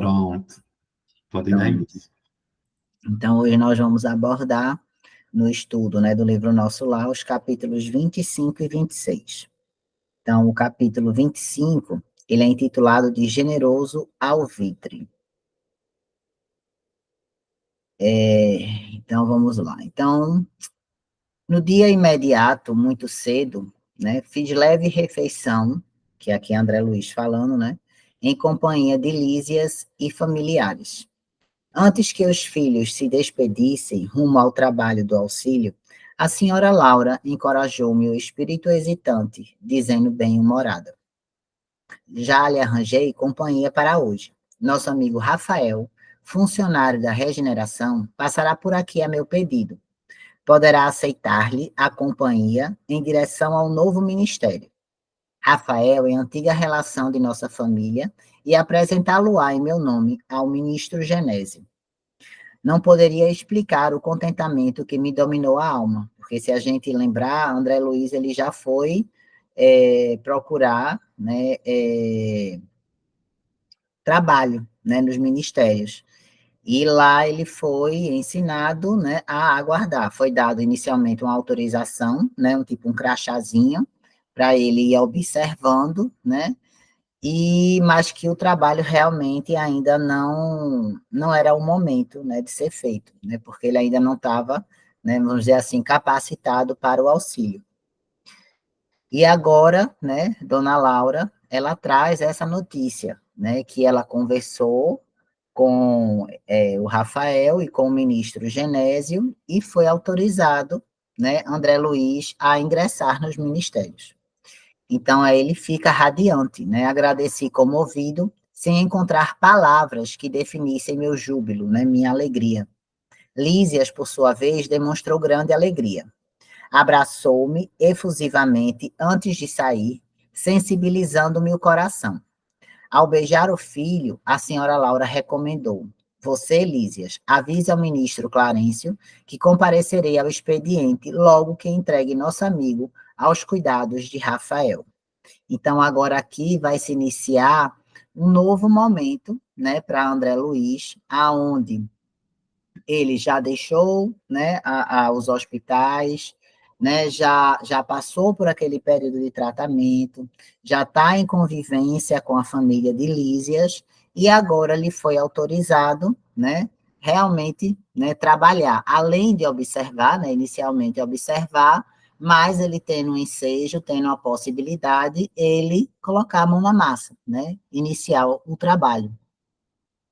Pronto, pode dar Então, início. então, hoje nós vamos abordar no estudo, né, do livro Nosso Lar, os capítulos 25 e 26. Então, o capítulo 25, ele é intitulado de Generoso Alvitre. Então, vamos lá. Então, no dia imediato, muito cedo, né, fiz leve refeição, que aqui é André Luiz falando, né, em companhia de Lísias e familiares. Antes que os filhos se despedissem rumo ao trabalho do auxílio, a senhora Laura encorajou meu espírito hesitante, dizendo bem-humorada: já lhe arranjei companhia para hoje. Nosso amigo Rafael, funcionário da regeneração, passará por aqui a meu pedido. Poderá aceitar-lhe a companhia em direção ao novo ministério. Rafael é antiga relação de nossa família e apresentá-lo-á em meu nome ao ministro Genésio. Não poderia explicar o contentamento que me dominou a alma, porque se a gente lembrar, André Luiz ele já foi procurar, né, trabalho, né, nos ministérios. E lá ele foi ensinado, né, a aguardar. Foi dado inicialmente uma autorização, né, um crachazinho, para ele ir observando, né, mas que o trabalho realmente ainda não era o momento, né, de ser feito, né, porque ele ainda não estava, né, vamos dizer assim, capacitado para o auxílio. E agora, né, Dona Laura, ela traz essa notícia, né, que ela conversou com o Rafael e com o ministro Genésio e foi autorizado, né, André Luiz a ingressar nos ministérios. Então, aí ele fica radiante, né? Agradeci comovido, sem encontrar palavras que definissem meu júbilo, né? Minha alegria. Lísias, por sua vez, demonstrou grande alegria. Abraçou-me efusivamente antes de sair, sensibilizando-me o coração. Ao beijar o filho, a senhora Laura recomendou: você, Lísias, avise ao ministro Clarencio que comparecerei ao expediente logo que entregue nosso amigo aos cuidados de Rafael. Então, agora aqui vai se iniciar um novo momento, né, para André Luiz, aonde ele já deixou, né, os hospitais, né, já passou por aquele período de tratamento, já está em convivência com a família de Lísias, e agora lhe foi autorizado, né, realmente, né, trabalhar, além de observar, né, inicialmente observar, mas ele tendo um ensejo, tendo a possibilidade, ele colocar a mão na massa, né, iniciar o trabalho.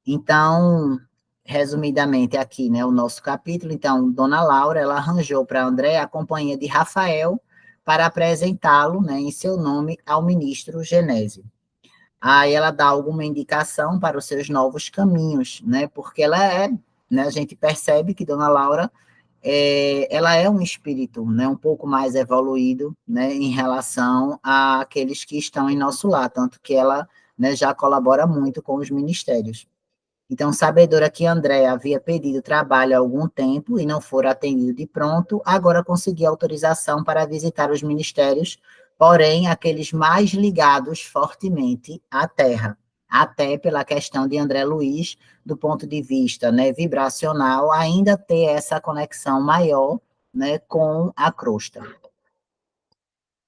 Então, resumidamente aqui, né, o nosso capítulo, então, Dona Laura, ela arranjou para André a companhia de Rafael para apresentá-lo, né, em seu nome ao ministro Genésio. Aí ela dá alguma indicação para os seus novos caminhos, né, porque né, a gente percebe que Dona Laura, ela é um espírito, né, um pouco mais evoluído, né, em relação àqueles que estão em nosso lar, tanto que ela, né, já colabora muito com os ministérios. Então, sabedora que André havia pedido trabalho há algum tempo e não fora atendido de pronto, agora conseguiu autorização para visitar os ministérios, porém, aqueles mais ligados fortemente à terra, até pela questão de André Luiz, do ponto de vista, né, vibracional, ainda ter essa conexão maior, né, com a crosta.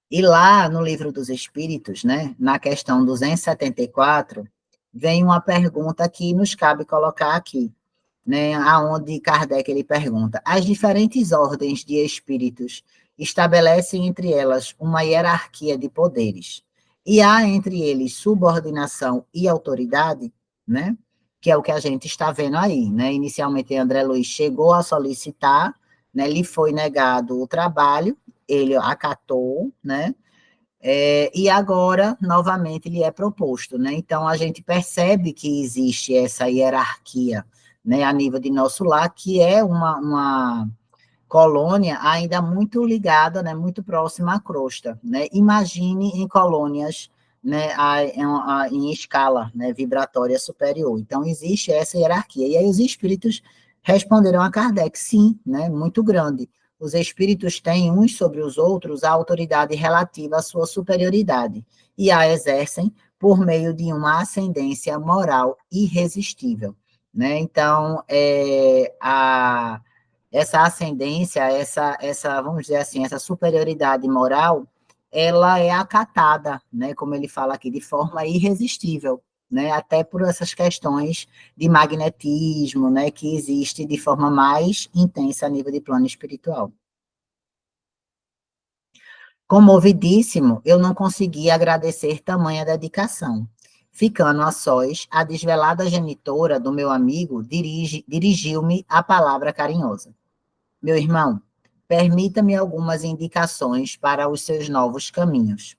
E lá no Livro dos Espíritos, né, na questão 274, vem uma pergunta que nos cabe colocar aqui, né, aonde Kardec ele pergunta: as diferentes ordens de espíritos estabelecem entre elas uma hierarquia de poderes, e há entre eles subordinação e autoridade, né? Que é o que a gente está vendo aí, né? Inicialmente André Luiz chegou a solicitar, né? Lhe foi negado o trabalho, ele acatou, né? E agora, novamente, lhe é proposto, né? Então, a gente percebe que existe essa hierarquia, né, a nível de nosso lar, que é uma colônia ainda muito ligada, né, muito próxima à crosta, né? Imagine em colônias, né, em escala, né, vibratória superior. Então, existe essa hierarquia. E aí os espíritos responderam a Kardec, sim, né, muito grande. Os espíritos têm uns sobre os outros a autoridade relativa à sua superioridade, e a exercem por meio de uma ascendência moral irresistível, né? Então, essa ascendência, vamos dizer assim, essa superioridade moral, ela é acatada, né? Como ele fala aqui, de forma irresistível, né? Até por essas questões de magnetismo, né? Que existe de forma mais intensa a nível de plano espiritual. Comovidíssimo, eu não consegui agradecer tamanha dedicação. Ficando a sós, a desvelada genitora do meu amigo dirigiu-me a palavra carinhosa. Meu irmão, permita-me algumas indicações para os seus novos caminhos.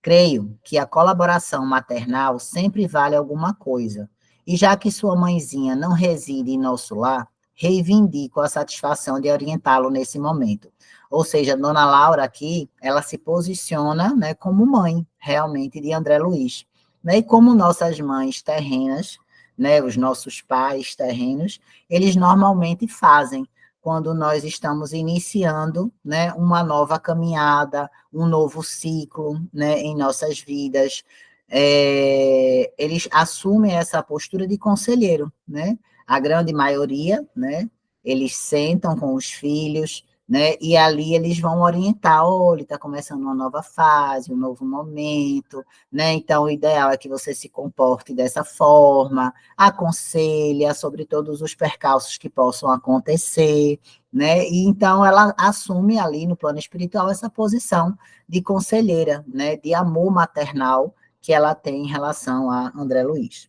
Creio que a colaboração maternal sempre vale alguma coisa, e já que sua mãezinha não reside em nosso lar, reivindico a satisfação de orientá-lo nesse momento. Ou seja, Dona Laura aqui, ela se posiciona, né, como mãe, realmente, de André Luiz. Né, e como nossas mães terrenas, né, os nossos pais terrenos, eles normalmente fazem quando nós estamos iniciando, né, uma nova caminhada, um novo ciclo, né, em nossas vidas. Eles assumem essa postura de conselheiro, né? A grande maioria, né? Eles sentam com os filhos, né? E ali eles vão orientar, olha, está começando uma nova fase, um novo momento, né? Então, o ideal é que você se comporte dessa forma, aconselha sobre todos os percalços que possam acontecer, né? E então ela assume ali no plano espiritual essa posição de conselheira, né? De amor maternal que ela tem em relação a André Luiz.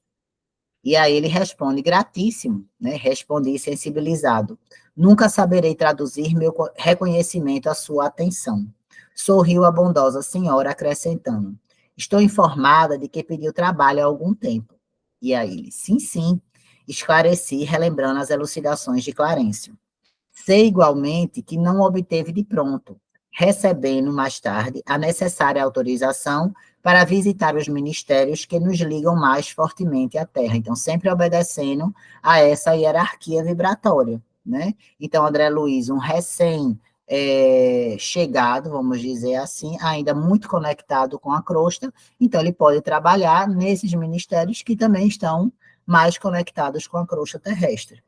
E aí ele responde, gratíssimo, né? Respondi sensibilizado. Nunca saberei traduzir meu reconhecimento à sua atenção. Sorriu a bondosa senhora, acrescentando. Estou informada de que pediu trabalho há algum tempo. E aí ele, sim, sim. Esclareci, relembrando as elucidações de Clarencio. Sei igualmente que não obteve de pronto, recebendo mais tarde a necessária autorização para visitar os ministérios que nos ligam mais fortemente à Terra. Então, sempre obedecendo a essa hierarquia vibratória, né? Então, André Luiz, um chegado, vamos dizer assim, ainda muito conectado com a crosta, então ele pode trabalhar nesses ministérios que também estão mais conectados com a crosta terrestre.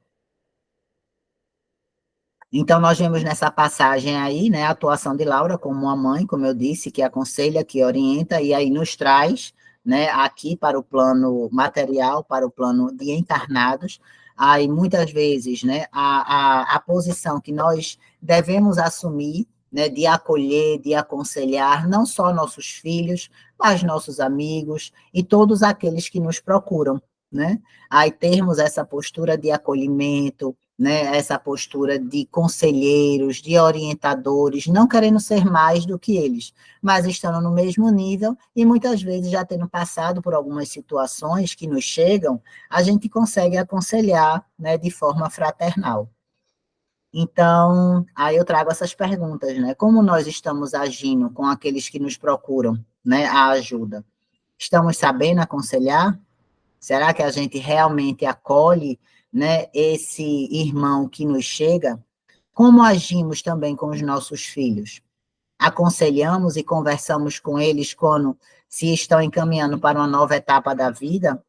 Então, nós vemos nessa passagem aí, né, a atuação de Laura como uma mãe, como eu disse, que aconselha, que orienta, e aí nos traz, né, aqui para o plano material, para o plano de encarnados, aí muitas vezes, né, a posição que nós devemos assumir, né, de acolher, de aconselhar, não só nossos filhos, mas nossos amigos e todos aqueles que nos procuram, né? Aí termos essa postura de acolhimento, né, essa postura de conselheiros, de orientadores, não querendo ser mais do que eles, mas estando no mesmo nível e muitas vezes já tendo passado por algumas situações que nos chegam, a gente consegue aconselhar, né, de forma fraternal. Então, aí eu trago essas perguntas, né? Como nós estamos agindo com aqueles que nos procuram, né, a ajuda? Estamos sabendo aconselhar? Será que a gente realmente acolhe, né, esse irmão que nos chega? Como agimos também com os nossos filhos? Aconselhamos e conversamos com eles quando se estão encaminhando para uma nova etapa da vida?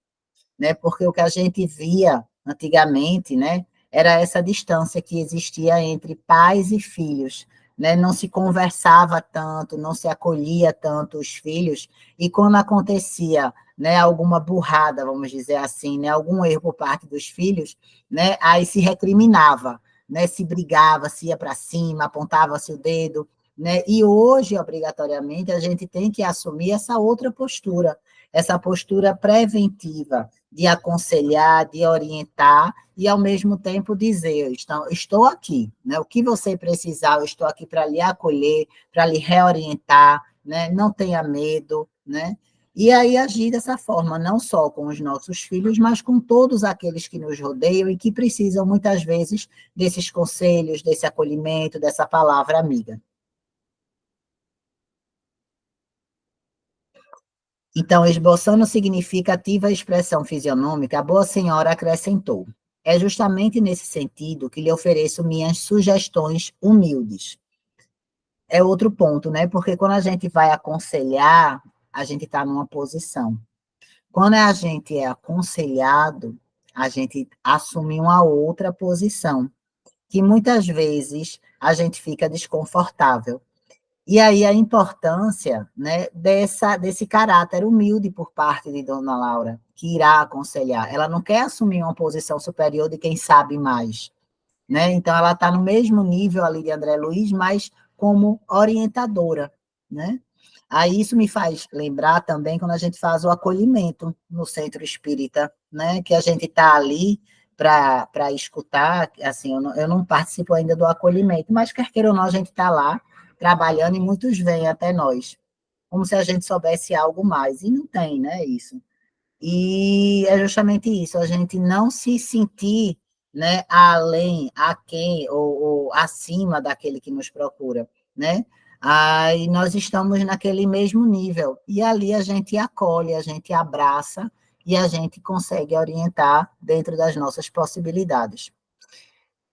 Né? Porque o que a gente via antigamente, né, era essa distância que existia entre pais e filhos, né? Não se conversava tanto, não se acolhia tanto os filhos, e quando acontecia, né, alguma burrada, vamos dizer assim, né, algum erro por parte dos filhos, né, aí se recriminava, né, se brigava, se ia para cima, apontava-se o dedo, né, e hoje, obrigatoriamente, a gente tem que assumir essa postura preventiva, de aconselhar, de orientar, e ao mesmo tempo dizer, estou aqui, né? O que você precisar, eu estou aqui para lhe acolher, para lhe reorientar, né? Não tenha medo, né? E aí agir dessa forma, não só com os nossos filhos, mas com todos aqueles que nos rodeiam e que precisam, muitas vezes, desses conselhos, desse acolhimento, dessa palavra amiga. Então, esboçando significativa expressão fisionômica, a boa senhora acrescentou: é justamente nesse sentido que lhe ofereço minhas sugestões humildes. É outro ponto, né? Porque quando a gente vai aconselhar, a gente está numa posição, Quando a gente é aconselhado, a gente assume uma outra posição, que muitas vezes a gente fica desconfortável. E aí a importância, né, desse caráter humilde por parte de Dona Laura, que irá aconselhar. Ela não quer assumir uma posição superior de quem sabe mais, né? Então ela está no mesmo nível ali de André Luiz, mas como orientadora, né? Aí isso me faz lembrar também quando a gente faz o acolhimento no centro espírita, né? Que a gente está ali para escutar, assim, eu não participo ainda do acolhimento, mas quer queira ou não, a gente está lá trabalhando e muitos vêm até nós, como se a gente soubesse algo mais, e não tem, né, isso. E é justamente isso, a gente não se sentir, né, além, aquém ou acima daquele que nos procura, né? Aí nós estamos naquele mesmo nível, e ali a gente acolhe, a gente abraça, e a gente consegue orientar dentro das nossas possibilidades.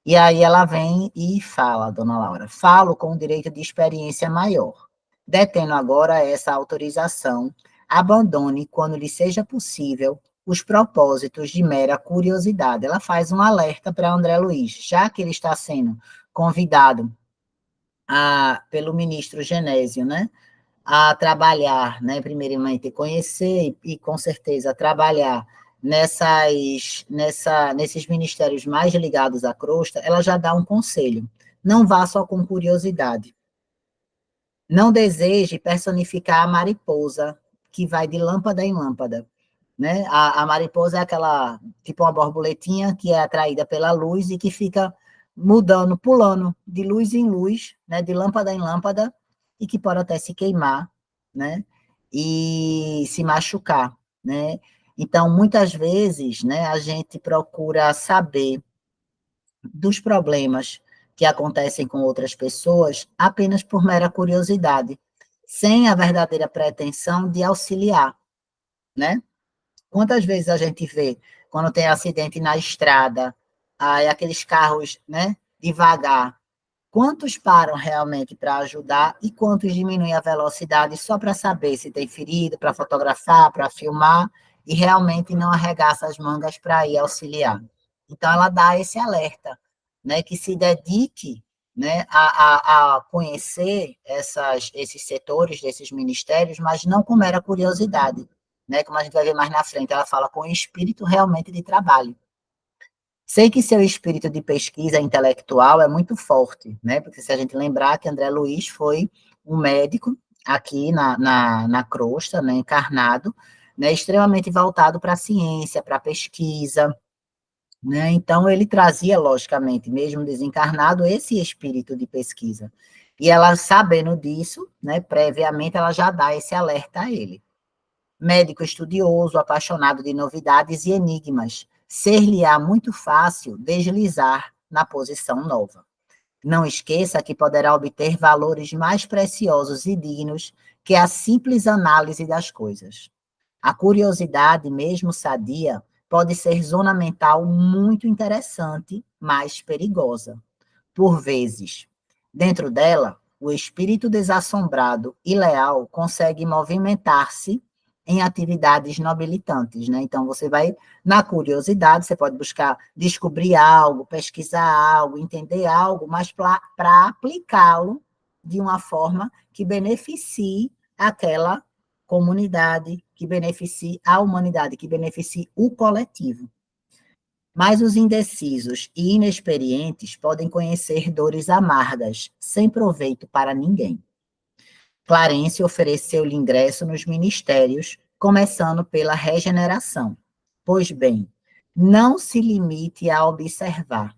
E aí ela vem e fala, dona Laura, falo com direito de experiência maior. Detendo agora essa autorização, abandone, quando lhe seja possível, os propósitos de mera curiosidade. Ela faz um alerta para André Luiz, já que ele está sendo convidado pelo ministro Genésio, né, a trabalhar, né, primeiramente conhecer e com certeza trabalhar nesses ministérios mais ligados à crosta, ela já dá um conselho. Não vá só com curiosidade. Não deseje personificar a mariposa que vai de lâmpada em lâmpada, né? A mariposa é aquela, tipo uma borboletinha que é atraída pela luz e que fica mudando, pulando de luz em luz, né? De lâmpada em lâmpada, e que pode até se queimar, né? E se machucar, né? Então, muitas vezes, né, a gente procura saber dos problemas que acontecem com outras pessoas apenas por mera curiosidade, sem a verdadeira pretensão de auxiliar, né? Quantas vezes a gente vê quando tem acidente na estrada, aí aqueles carros, né, devagar, quantos param realmente para ajudar e quantos diminuem a velocidade só para saber se tem ferido, para fotografar, para filmar, e realmente não arregaça as mangas para ir auxiliar. Então, ela dá esse alerta, né, que se dedique, né, a conhecer esses setores desses ministérios, mas não com mera curiosidade, né, como a gente vai ver mais na frente, ela fala com espírito realmente de trabalho. Sei que seu espírito de pesquisa intelectual é muito forte, né? Porque se a gente lembrar que André Luiz foi um médico aqui na crosta, né, encarnado, né, extremamente voltado para a ciência, para a pesquisa, né? Então, ele trazia, logicamente, mesmo desencarnado, esse espírito de pesquisa. E ela, sabendo disso, né, previamente, ela já dá esse alerta a ele. Médico estudioso, apaixonado de novidades e enigmas, ser-lhe-á muito fácil deslizar na posição nova. Não esqueça que poderá obter valores mais preciosos e dignos que a simples análise das coisas. A curiosidade, mesmo sadia, pode ser zona mental muito interessante, mas perigosa. Por vezes, dentro dela, o espírito desassombrado e leal consegue movimentar-se em atividades nobilitantes, né? Então, você vai, na curiosidade, você pode buscar descobrir algo, pesquisar algo, entender algo, mas para aplicá-lo de uma forma que beneficie aquela comunidade, que beneficie a humanidade, que beneficie o coletivo. Mas os indecisos e inexperientes podem conhecer dores amargas, sem proveito para ninguém. Clarence ofereceu-lhe ingresso nos ministérios, começando pela regeneração. Pois bem, não se limite a observar.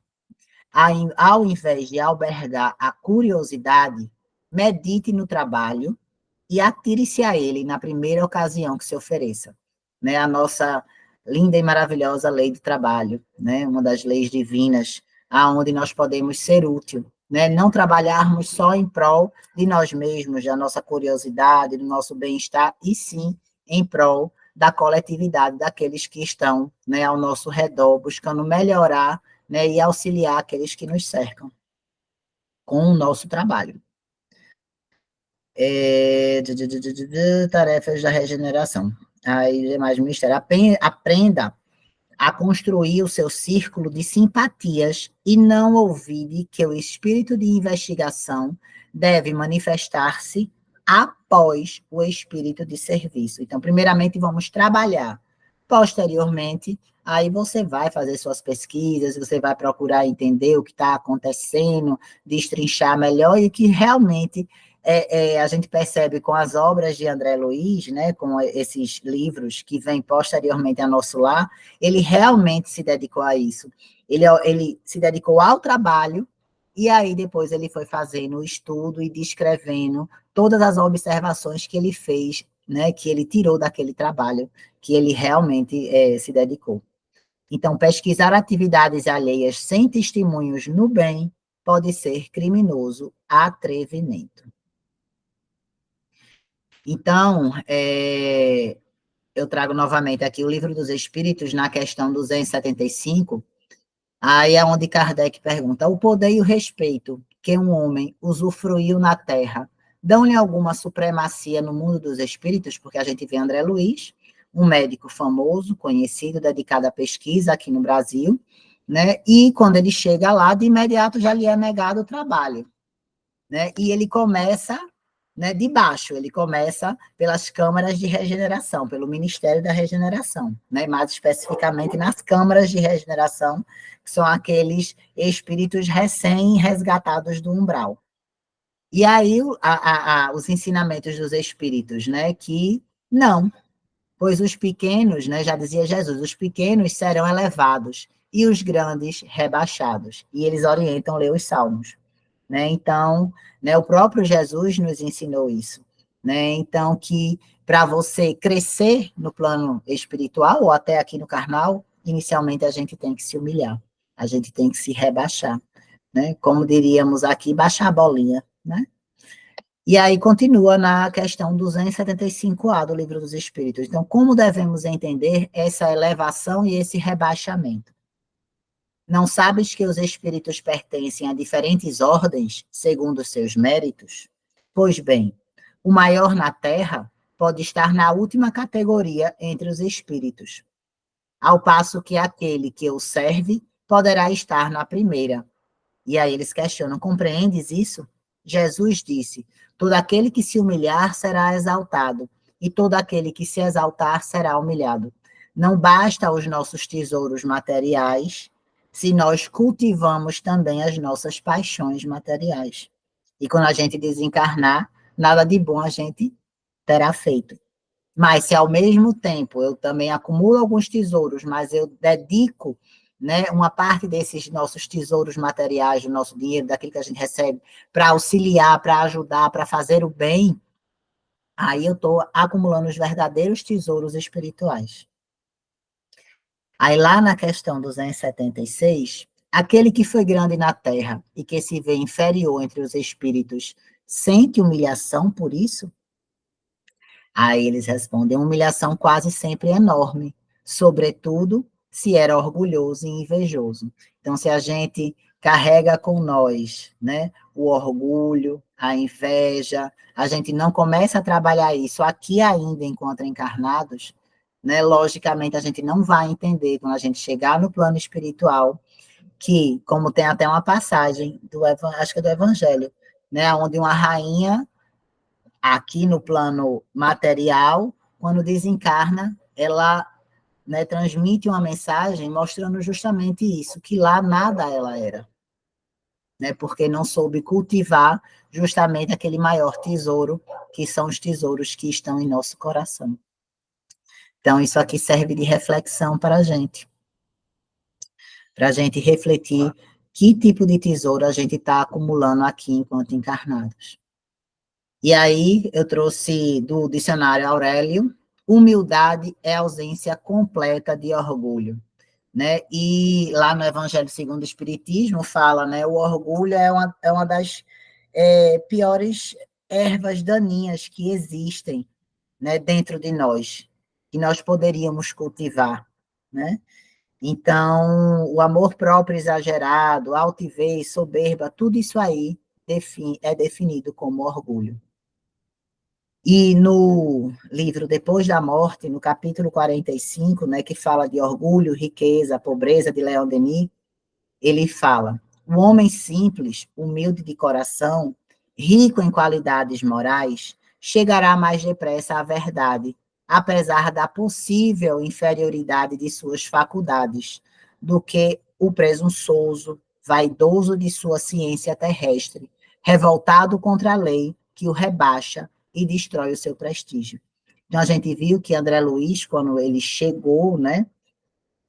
Ao invés de albergar a curiosidade, medite no trabalho e atire-se a ele na primeira ocasião que se ofereça. Né? A nossa linda e maravilhosa lei do trabalho, né? Uma das leis divinas, aonde nós podemos ser útil, né? Não trabalharmos só em prol de nós mesmos, da nossa curiosidade, do nosso bem-estar, e sim em prol da coletividade, daqueles que estão, né, ao nosso redor, buscando melhorar, né, e auxiliar aqueles que nos cercam com o nosso trabalho. Tarefas da regeneração. Aí, demais ministérios, aprenda a construir o seu círculo de simpatias e não ouvide que o espírito de investigação deve manifestar-se após o espírito de serviço. Então, primeiramente, vamos trabalhar. Posteriormente, aí você vai fazer suas pesquisas, você vai procurar entender o que está acontecendo, destrinchar melhor e que realmente a gente percebe com as obras de André Luiz, né, com esses livros que vêm posteriormente a Nosso Lar, ele realmente se dedicou a isso. Ele se dedicou ao trabalho, e aí depois ele foi fazendo o estudo e descrevendo todas as observações que ele fez, né, que ele tirou daquele trabalho, que ele realmente se dedicou. Então, pesquisar atividades alheias sem testemunhos no bem pode ser criminoso atrevimento. Então, eu trago novamente aqui o Livro dos Espíritos, na questão 275, aí é onde Kardec pergunta: o poder e o respeito que um homem usufruiu na Terra dão-lhe alguma supremacia no mundo dos espíritos? Porque a gente vê André Luiz, um médico famoso, conhecido, dedicado à pesquisa aqui no Brasil, né? E quando ele chega lá, de imediato já lhe é negado o trabalho, né? E ele começa, né, de baixo, ele começa pelas câmaras de regeneração, pelo Ministério da Regeneração, né, mais especificamente nas câmaras de regeneração, que são aqueles espíritos recém-resgatados do umbral. E aí, os ensinamentos dos espíritos, né, que não, pois os pequenos, né, já dizia Jesus, os pequenos serão elevados e os grandes rebaixados. E eles orientam ler os salmos, né? Então, né, o próprio Jesus nos ensinou isso, né? Então, que para você crescer no plano espiritual ou até aqui no carnal, inicialmente a gente tem que se humilhar, a gente tem que se rebaixar, né? Como diríamos aqui, baixar a bolinha, né? E aí continua na questão 275A do Livro dos Espíritos. Então, como devemos entender essa elevação e esse rebaixamento? Não sabes que os espíritos pertencem a diferentes ordens, segundo os seus méritos? Pois bem, o maior na Terra pode estar na última categoria entre os espíritos, ao passo que aquele que o serve poderá estar na primeira. E aí eles questionam: compreendes isso? Jesus disse: todo aquele que se humilhar será exaltado, e todo aquele que se exaltar será humilhado. Não basta os nossos tesouros materiais, se nós cultivamos também as nossas paixões materiais. E quando a gente desencarnar, nada de bom a gente terá feito. Mas se ao mesmo tempo eu também acumulo alguns tesouros, mas eu dedico, né, uma parte desses nossos tesouros materiais, do nosso dinheiro, daquilo que a gente recebe, para auxiliar, para ajudar, para fazer o bem, aí eu estou acumulando os verdadeiros tesouros espirituais. Aí lá na questão 276, aquele que foi grande na terra e que se vê inferior entre os espíritos, sente humilhação por isso? Aí eles respondem: humilhação quase sempre enorme, sobretudo se era orgulhoso e invejoso. Então, se a gente carrega com nós, né, o orgulho, a inveja, a gente não começa a trabalhar isso aqui ainda enquanto encarnados, né, logicamente a gente não vai entender quando a gente chegar no plano espiritual, que, como tem até uma passagem acho que é do Evangelho, né, onde uma rainha aqui no plano material, quando desencarna, ela, né, transmite uma mensagem mostrando justamente isso, que lá nada ela era, né, porque não soube cultivar justamente aquele maior tesouro, que são os tesouros que estão em nosso coração. Então, isso aqui serve de reflexão para a gente refletir que tipo de tesouro a gente está acumulando aqui enquanto encarnados. E aí eu trouxe do dicionário Aurélio: humildade é ausência completa de orgulho, né? E lá no Evangelho segundo o Espiritismo fala, né? O orgulho é uma das piores ervas daninhas que existem, né? Dentro de nós, que nós poderíamos cultivar, né? Então, o amor próprio exagerado, altivez, soberba, tudo isso aí é definido como orgulho. E no livro Depois da Morte, no capítulo 45, né, que fala de orgulho, riqueza, pobreza, de Leon Denis, ele fala: o homem simples, humilde de coração, rico em qualidades morais, chegará mais depressa à verdade, apesar da possível inferioridade de suas faculdades, do que o presunçoso, vaidoso de sua ciência terrestre, revoltado contra a lei que o rebaixa e destrói o seu prestígio. Então, a gente viu que André Luiz, quando ele chegou, né,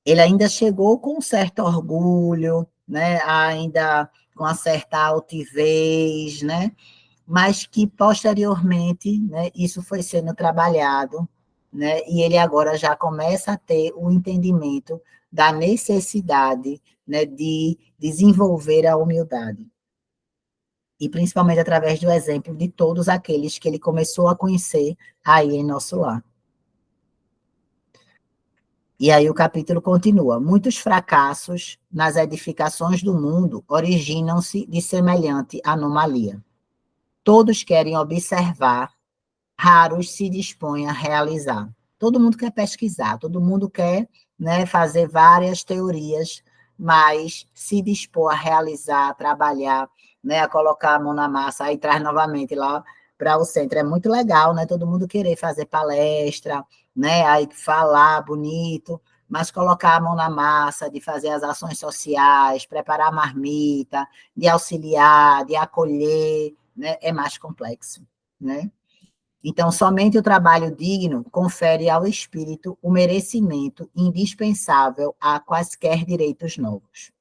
ele ainda chegou com um certo orgulho, né, ainda com uma certa altivez, né, mas que posteriormente, né, isso foi sendo trabalhado, né, e ele agora já começa a ter o entendimento da necessidade, né, de desenvolver a humildade. E principalmente através do exemplo de todos aqueles que ele começou a conhecer aí em nosso lar. E aí o capítulo continua. Muitos fracassos nas edificações do mundo originam-se de semelhante anomalia. Todos querem observar, raros se dispõem a realizar. Todo mundo quer pesquisar, todo mundo quer, né, fazer várias teorias, mas se dispor a realizar, a trabalhar, né, a colocar a mão na massa, aí traz novamente lá para o centro. É muito legal, né, todo mundo querer fazer palestra, né, aí falar bonito, mas colocar a mão na massa, de fazer as ações sociais, preparar a marmita, de auxiliar, de acolher, né, é mais complexo, né? Então, somente o trabalho digno confere ao espírito o merecimento indispensável a quaisquer direitos novos.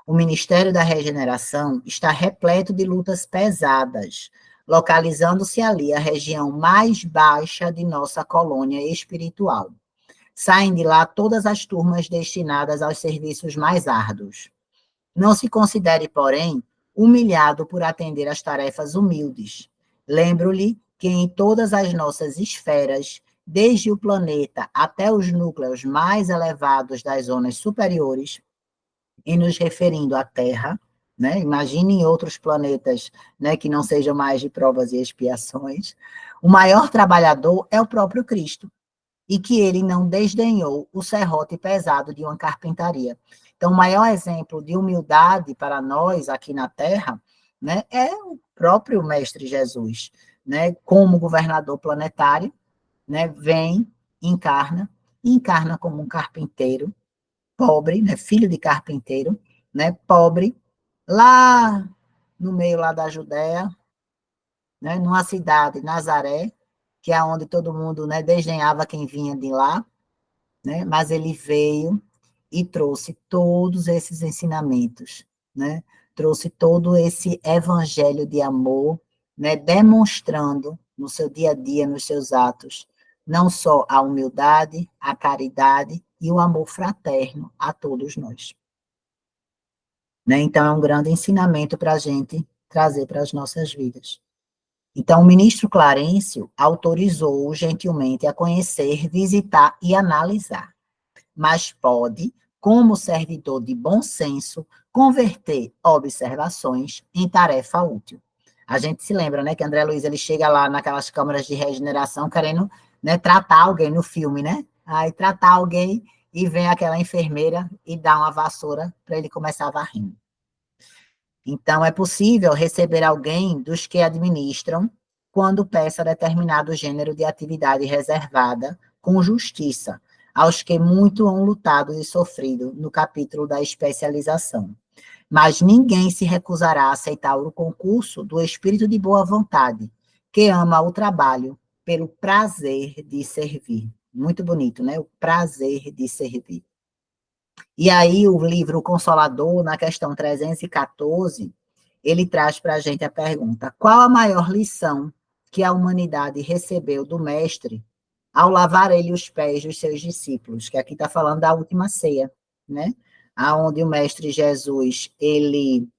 O Ministério da Regeneração está repleto de lutas pesadas, localizando-se ali a região mais baixa de nossa colônia espiritual. Saem de lá todas as turmas destinadas aos serviços mais árduos. Não se considere, porém, humilhado por atender às tarefas humildes. Lembro-lhe que em todas as nossas esferas, desde o planeta até os núcleos mais elevados das zonas superiores, e nos referindo à Terra, né? Imagine em outros planetas, né, que não sejam mais de provas e expiações, o maior trabalhador é o próprio Cristo, e que ele não desdenhou o serrote pesado de uma carpintaria. Então, o maior exemplo de humildade para nós aqui na Terra, né, é o próprio Mestre Jesus, né, como governador planetário, né, vem, encarna, e encarna como um carpinteiro, pobre, né, filho de carpinteiro, né, pobre, lá no meio lá da Judéia, né, numa cidade, Nazaré, que é onde todo mundo, né, desdenhava quem vinha de lá, né? Mas ele veio e trouxe todos esses ensinamentos, né? Trouxe todo esse evangelho de amor, né? Demonstrando no seu dia a dia, nos seus atos, não só a humildade, a caridade e o amor fraterno a todos nós. Né? Então, é um grande ensinamento para a gente trazer para as nossas vidas. Então, o ministro Clarencio autorizou-o gentilmente a conhecer, visitar e analisar, mas pode, como servidor de bom senso, converter observações em tarefa útil. A gente se lembra, né, que André Luiz ele chega lá naquelas câmaras de regeneração querendo, né, tratar alguém no filme, né? Aí tratar alguém e vem aquela enfermeira e dá uma vassoura para ele começar a varrer. Então, é possível receber alguém dos que administram quando peça determinado gênero de atividade reservada com justiça, aos que muito hão lutado e sofrido no capítulo da especialização. Mas ninguém se recusará a aceitar o concurso do espírito de boa vontade, que ama o trabalho pelo prazer de servir. Muito bonito, né? O prazer de servir. E aí o livro Consolador, na questão 314, ele traz para a gente a pergunta: qual a maior lição que a humanidade recebeu do mestre ao lavar ele os pés dos seus discípulos? Que aqui está falando da última ceia, né? Aonde o mestre Jesus, ele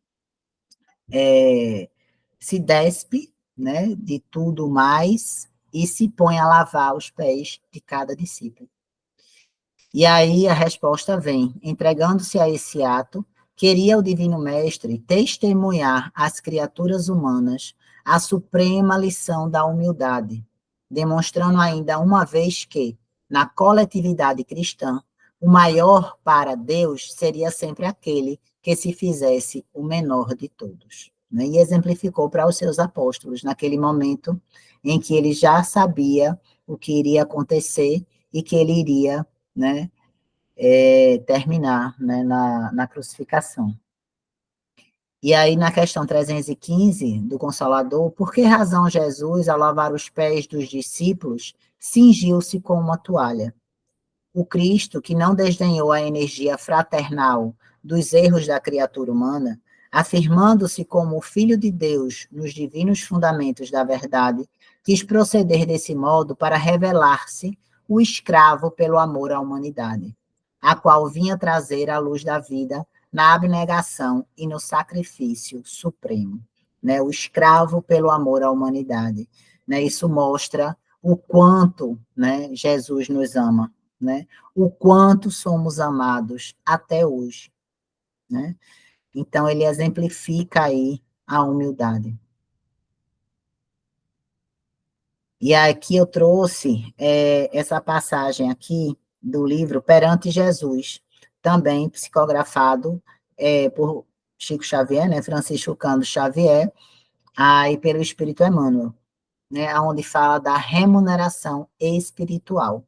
se despe, né, de tudo mais e se põe a lavar os pés de cada discípulo. E aí a resposta vem: entregando-se a esse ato, queria o Divino Mestre testemunhar às criaturas humanas a suprema lição da humildade, demonstrando ainda uma vez que, na coletividade cristã, o maior para Deus seria sempre aquele que se fizesse o menor de todos. Né? E exemplificou para os seus apóstolos, naquele momento em que ele já sabia o que iria acontecer e que ele iria, né, terminar, né, na crucificação. E aí, na questão 315 do Consolador, por que razão Jesus, ao lavar os pés dos discípulos, cingiu-se com uma toalha? O Cristo, que não desdenhou a energia fraternal dos erros da criatura humana, afirmando-se como o Filho de Deus nos divinos fundamentos da verdade, quis proceder desse modo para revelar-se o escravo pelo amor à humanidade, a qual vinha trazer a luz da vida na abnegação e no sacrifício supremo. Né? O escravo pelo amor à humanidade. Né? Isso mostra o quanto, né, Jesus nos ama, né? O quanto somos amados até hoje, né? Então, ele exemplifica aí a humildade. E aqui eu trouxe essa passagem aqui do livro Perante Jesus, também psicografado por Chico Xavier, né, Francisco Cândido Xavier, aí pelo Espírito Emmanuel, né, onde fala da remuneração espiritual.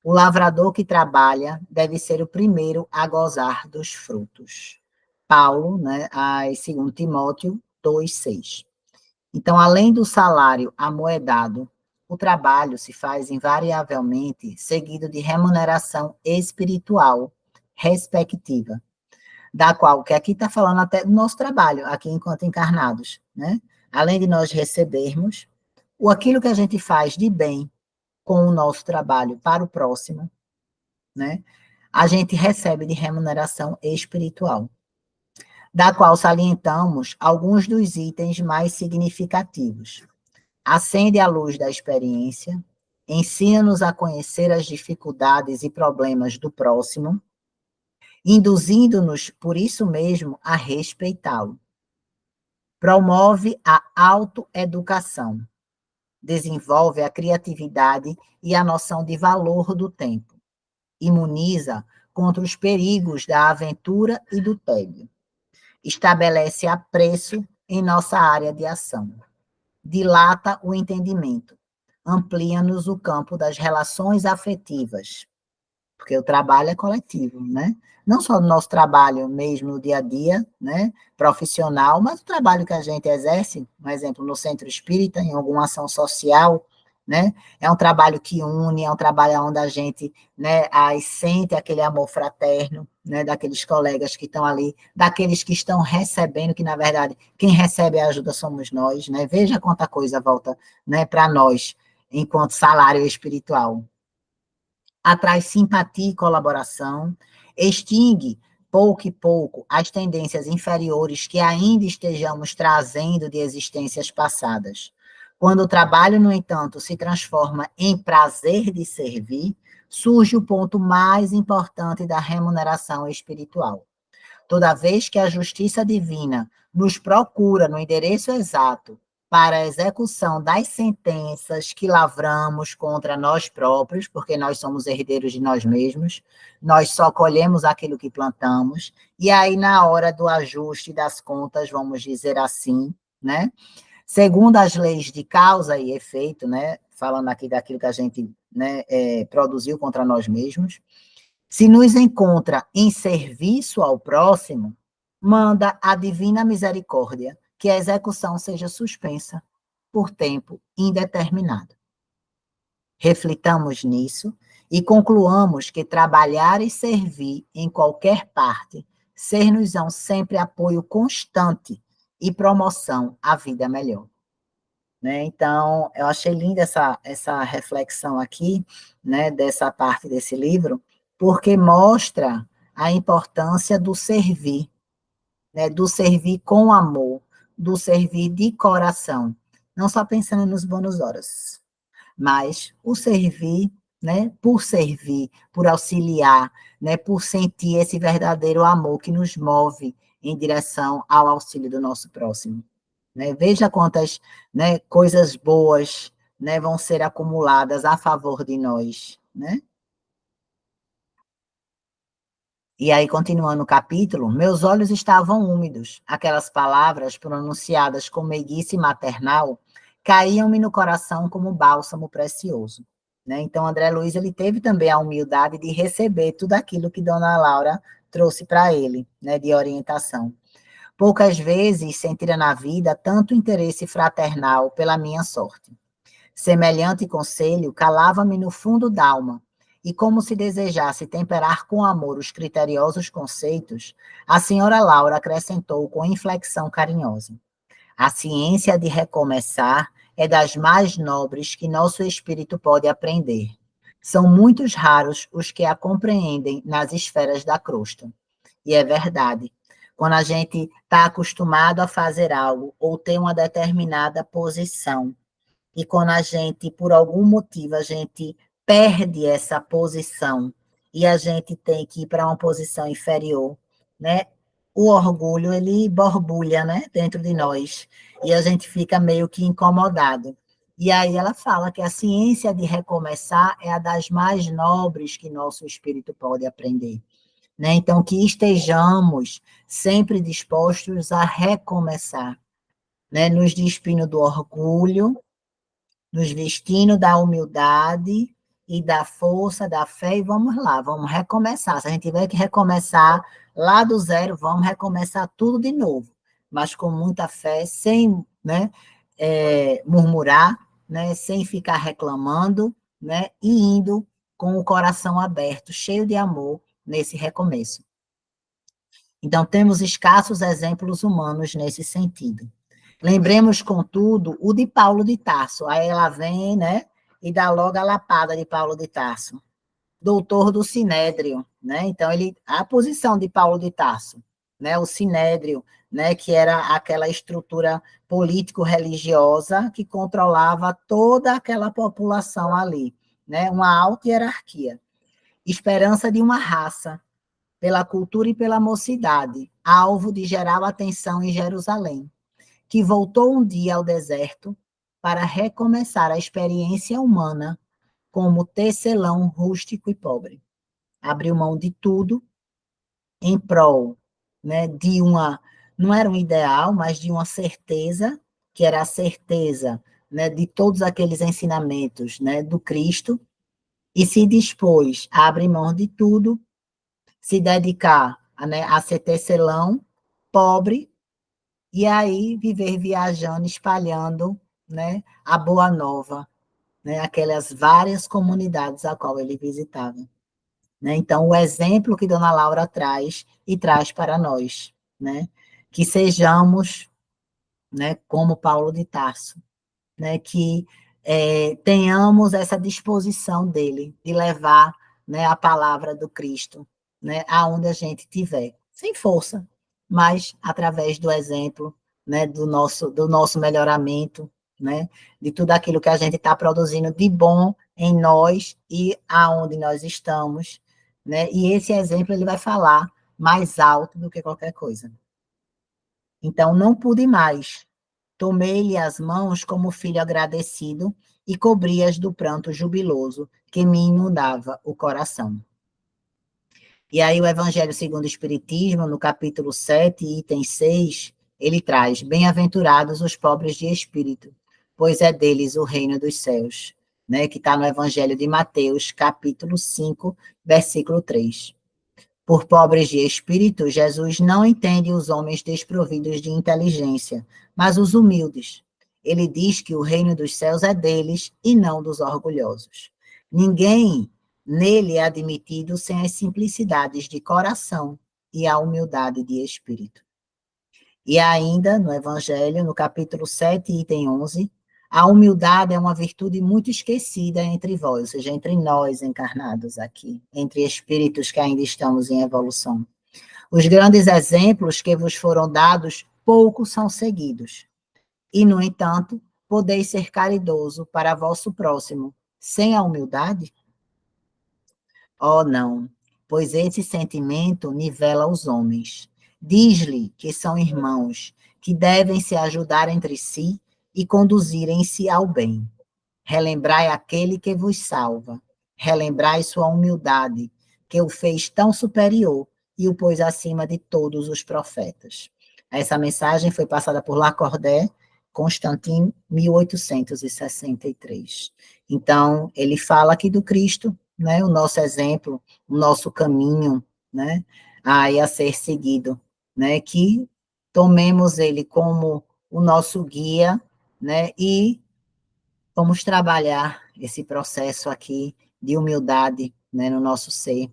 O lavrador que trabalha deve ser o primeiro a gozar dos frutos. Paulo, né, a 2 Timóteo 2,6. Então, além do salário amoedado, o trabalho se faz invariavelmente seguido de remuneração espiritual respectiva, da qual, que aqui está falando até do nosso trabalho, aqui enquanto encarnados, né? Além de nós recebermos aquilo que a gente faz de bem com o nosso trabalho para o próximo, né? A gente recebe de remuneração espiritual, da qual salientamos alguns dos itens mais significativos. Acende a luz da experiência, ensina-nos a conhecer as dificuldades e problemas do próximo, induzindo-nos, por isso mesmo, a respeitá-lo. Promove a autoeducação, desenvolve a criatividade e a noção de valor do tempo, imuniza contra os perigos da aventura e do tédio, estabelece apreço em nossa área de ação, dilata o entendimento, amplia-nos o campo das relações afetivas, porque o trabalho é coletivo, né? Não só no nosso trabalho mesmo no dia a dia, né, profissional, mas o trabalho que a gente exerce, por exemplo, no centro espírita, em alguma ação social, né? É um trabalho que une, é um trabalho onde a gente, né, aí sente aquele amor fraterno, né, daqueles colegas que estão ali, daqueles que estão recebendo, que na verdade quem recebe a ajuda somos nós, né? Veja quanta coisa volta, né, para nós enquanto salário espiritual. Atrai simpatia e colaboração, extingue pouco e pouco as tendências inferiores que ainda estejamos trazendo de existências passadas. Quando o trabalho, no entanto, se transforma em prazer de servir, surge o ponto mais importante da remuneração espiritual. Toda vez que a justiça divina nos procura no endereço exato para a execução das sentenças que lavramos contra nós próprios, porque nós somos herdeiros de nós mesmos, nós só colhemos aquilo que plantamos, e aí na hora do ajuste das contas, vamos dizer assim, né? Segundo as leis de causa e efeito, né? Falando aqui daquilo que a gente, né, produziu contra nós mesmos, se nos encontra em serviço ao próximo, manda a divina misericórdia que a execução seja suspensa por tempo indeterminado. Reflitamos nisso e concluamos que trabalhar e servir em qualquer parte ser-nos-ão sempre apoio constante e promoção à vida melhor. Né? Então, eu achei linda essa reflexão aqui, né, dessa parte desse livro, porque mostra a importância do servir, né, do servir com amor, do servir de coração, não só pensando nos bônus horas, mas o servir, né, por auxiliar, né, por sentir esse verdadeiro amor que nos move em direção ao auxílio do nosso próximo. Né? Veja quantas, né, coisas boas, né, vão ser acumuladas a favor de nós, né? E aí, continuando o capítulo, meus olhos estavam úmidos. Aquelas palavras, pronunciadas com meiguice maternal, caíam-me no coração como bálsamo precioso. Né? Então, André Luiz, ele teve também a humildade de receber tudo aquilo que Dona Laura trouxe para ele, né, de orientação. Poucas vezes sentira na vida tanto interesse fraternal pela minha sorte. Semelhante conselho calava-me no fundo d'alma, e como se desejasse temperar com amor os criteriosos conceitos, a senhora Laura acrescentou com inflexão carinhosa: a ciência de recomeçar é das mais nobres que nosso espírito pode aprender. São muitos raros os que a compreendem nas esferas da crosta. E é verdade. Quando a gente está acostumado a fazer algo ou tem uma determinada posição, e quando a gente, por algum motivo, a gente perde essa posição e a gente tem que ir para uma posição inferior, né? O orgulho, ele borbulha, né, dentro de nós, e a gente fica meio que incomodado. E aí ela fala que a ciência de recomeçar é a das mais nobres que nosso espírito pode aprender, né? Então, que estejamos sempre dispostos a recomeçar, né? Nos despindo do orgulho, nos vestindo da humildade e da força, da fé, e vamos lá, vamos recomeçar. Se a gente tiver que recomeçar lá do zero, vamos recomeçar tudo de novo, mas com muita fé, sem, né, murmurar, né, sem ficar reclamando, né, e indo com o coração aberto, cheio de amor, nesse recomeço. Então, temos escassos exemplos humanos nesse sentido. Lembremos, contudo, o de Paulo de Tarso. Aí ela vem, né, e dá logo a lapada de Paulo de Tarso, doutor do Sinédrio, né? Então, a posição de Paulo de Tarso, né, o Sinédrio, né, que era aquela estrutura político-religiosa que controlava toda aquela população ali, né, uma alta hierarquia. Esperança de uma raça, pela cultura e pela mocidade, alvo de geral atenção em Jerusalém, que voltou um dia ao deserto para recomeçar a experiência humana como tecelão rústico e pobre. Abriu mão de tudo em prol, né, de uma, não era um ideal, mas de uma certeza, que era a certeza, né, de todos aqueles ensinamentos, né, do Cristo, e se dispôs a abrir mão de tudo, se dedicar, né, a ser tecelão, pobre, e aí viver viajando, espalhando, né, a boa nova, né, aquelas várias comunidades a qual ele visitava. Né? Então, o exemplo que Dona Laura traz e traz para nós, né, que sejamos, né, como Paulo de Tarso, né, que tenhamos essa disposição dele de levar, né, a palavra do Cristo, né, aonde a gente tiver, sem força, mas através do exemplo, né, do nosso melhoramento, né, de tudo aquilo que a gente está produzindo de bom em nós e aonde nós estamos, né, e esse exemplo ele vai falar mais alto do que qualquer coisa. Então, não pude mais. Tomei-lhe as mãos como filho agradecido e cobri-as do pranto jubiloso que me inundava o coração. E aí o Evangelho segundo o Espiritismo, no capítulo 7, item 6, ele traz: bem-aventurados os pobres de espírito, pois é deles o reino dos céus, né? Que está no Evangelho de Mateus, capítulo 5, versículo 3. Por pobres de espírito, Jesus não entende os homens desprovidos de inteligência, mas os humildes. Ele diz que o reino dos céus é deles e não dos orgulhosos. Ninguém nele é admitido sem as simplicidades de coração e a humildade de espírito. E ainda, no Evangelho, no capítulo 7, item 11, a humildade é uma virtude muito esquecida entre vós, ou seja, entre nós encarnados aqui, entre espíritos que ainda estamos em evolução. Os grandes exemplos que vos foram dados, poucos são seguidos. E, no entanto, podeis ser caridoso para vosso próximo, sem a humildade? Oh, não, pois esse sentimento nivela os homens. Diz-lhe que são irmãos, que devem se ajudar entre si e conduzirem-se ao bem. Relembrai aquele que vos salva. Relembrai sua humildade, que o fez tão superior e o pôs acima de todos os profetas. Essa mensagem foi passada por Lacordaire, Constantin, 1863. Então, ele fala aqui do Cristo, né, o nosso exemplo, o nosso caminho, né, a ser seguido, né, que tomemos ele como o nosso guia, né, e vamos trabalhar esse processo aqui de humildade, né, no nosso ser.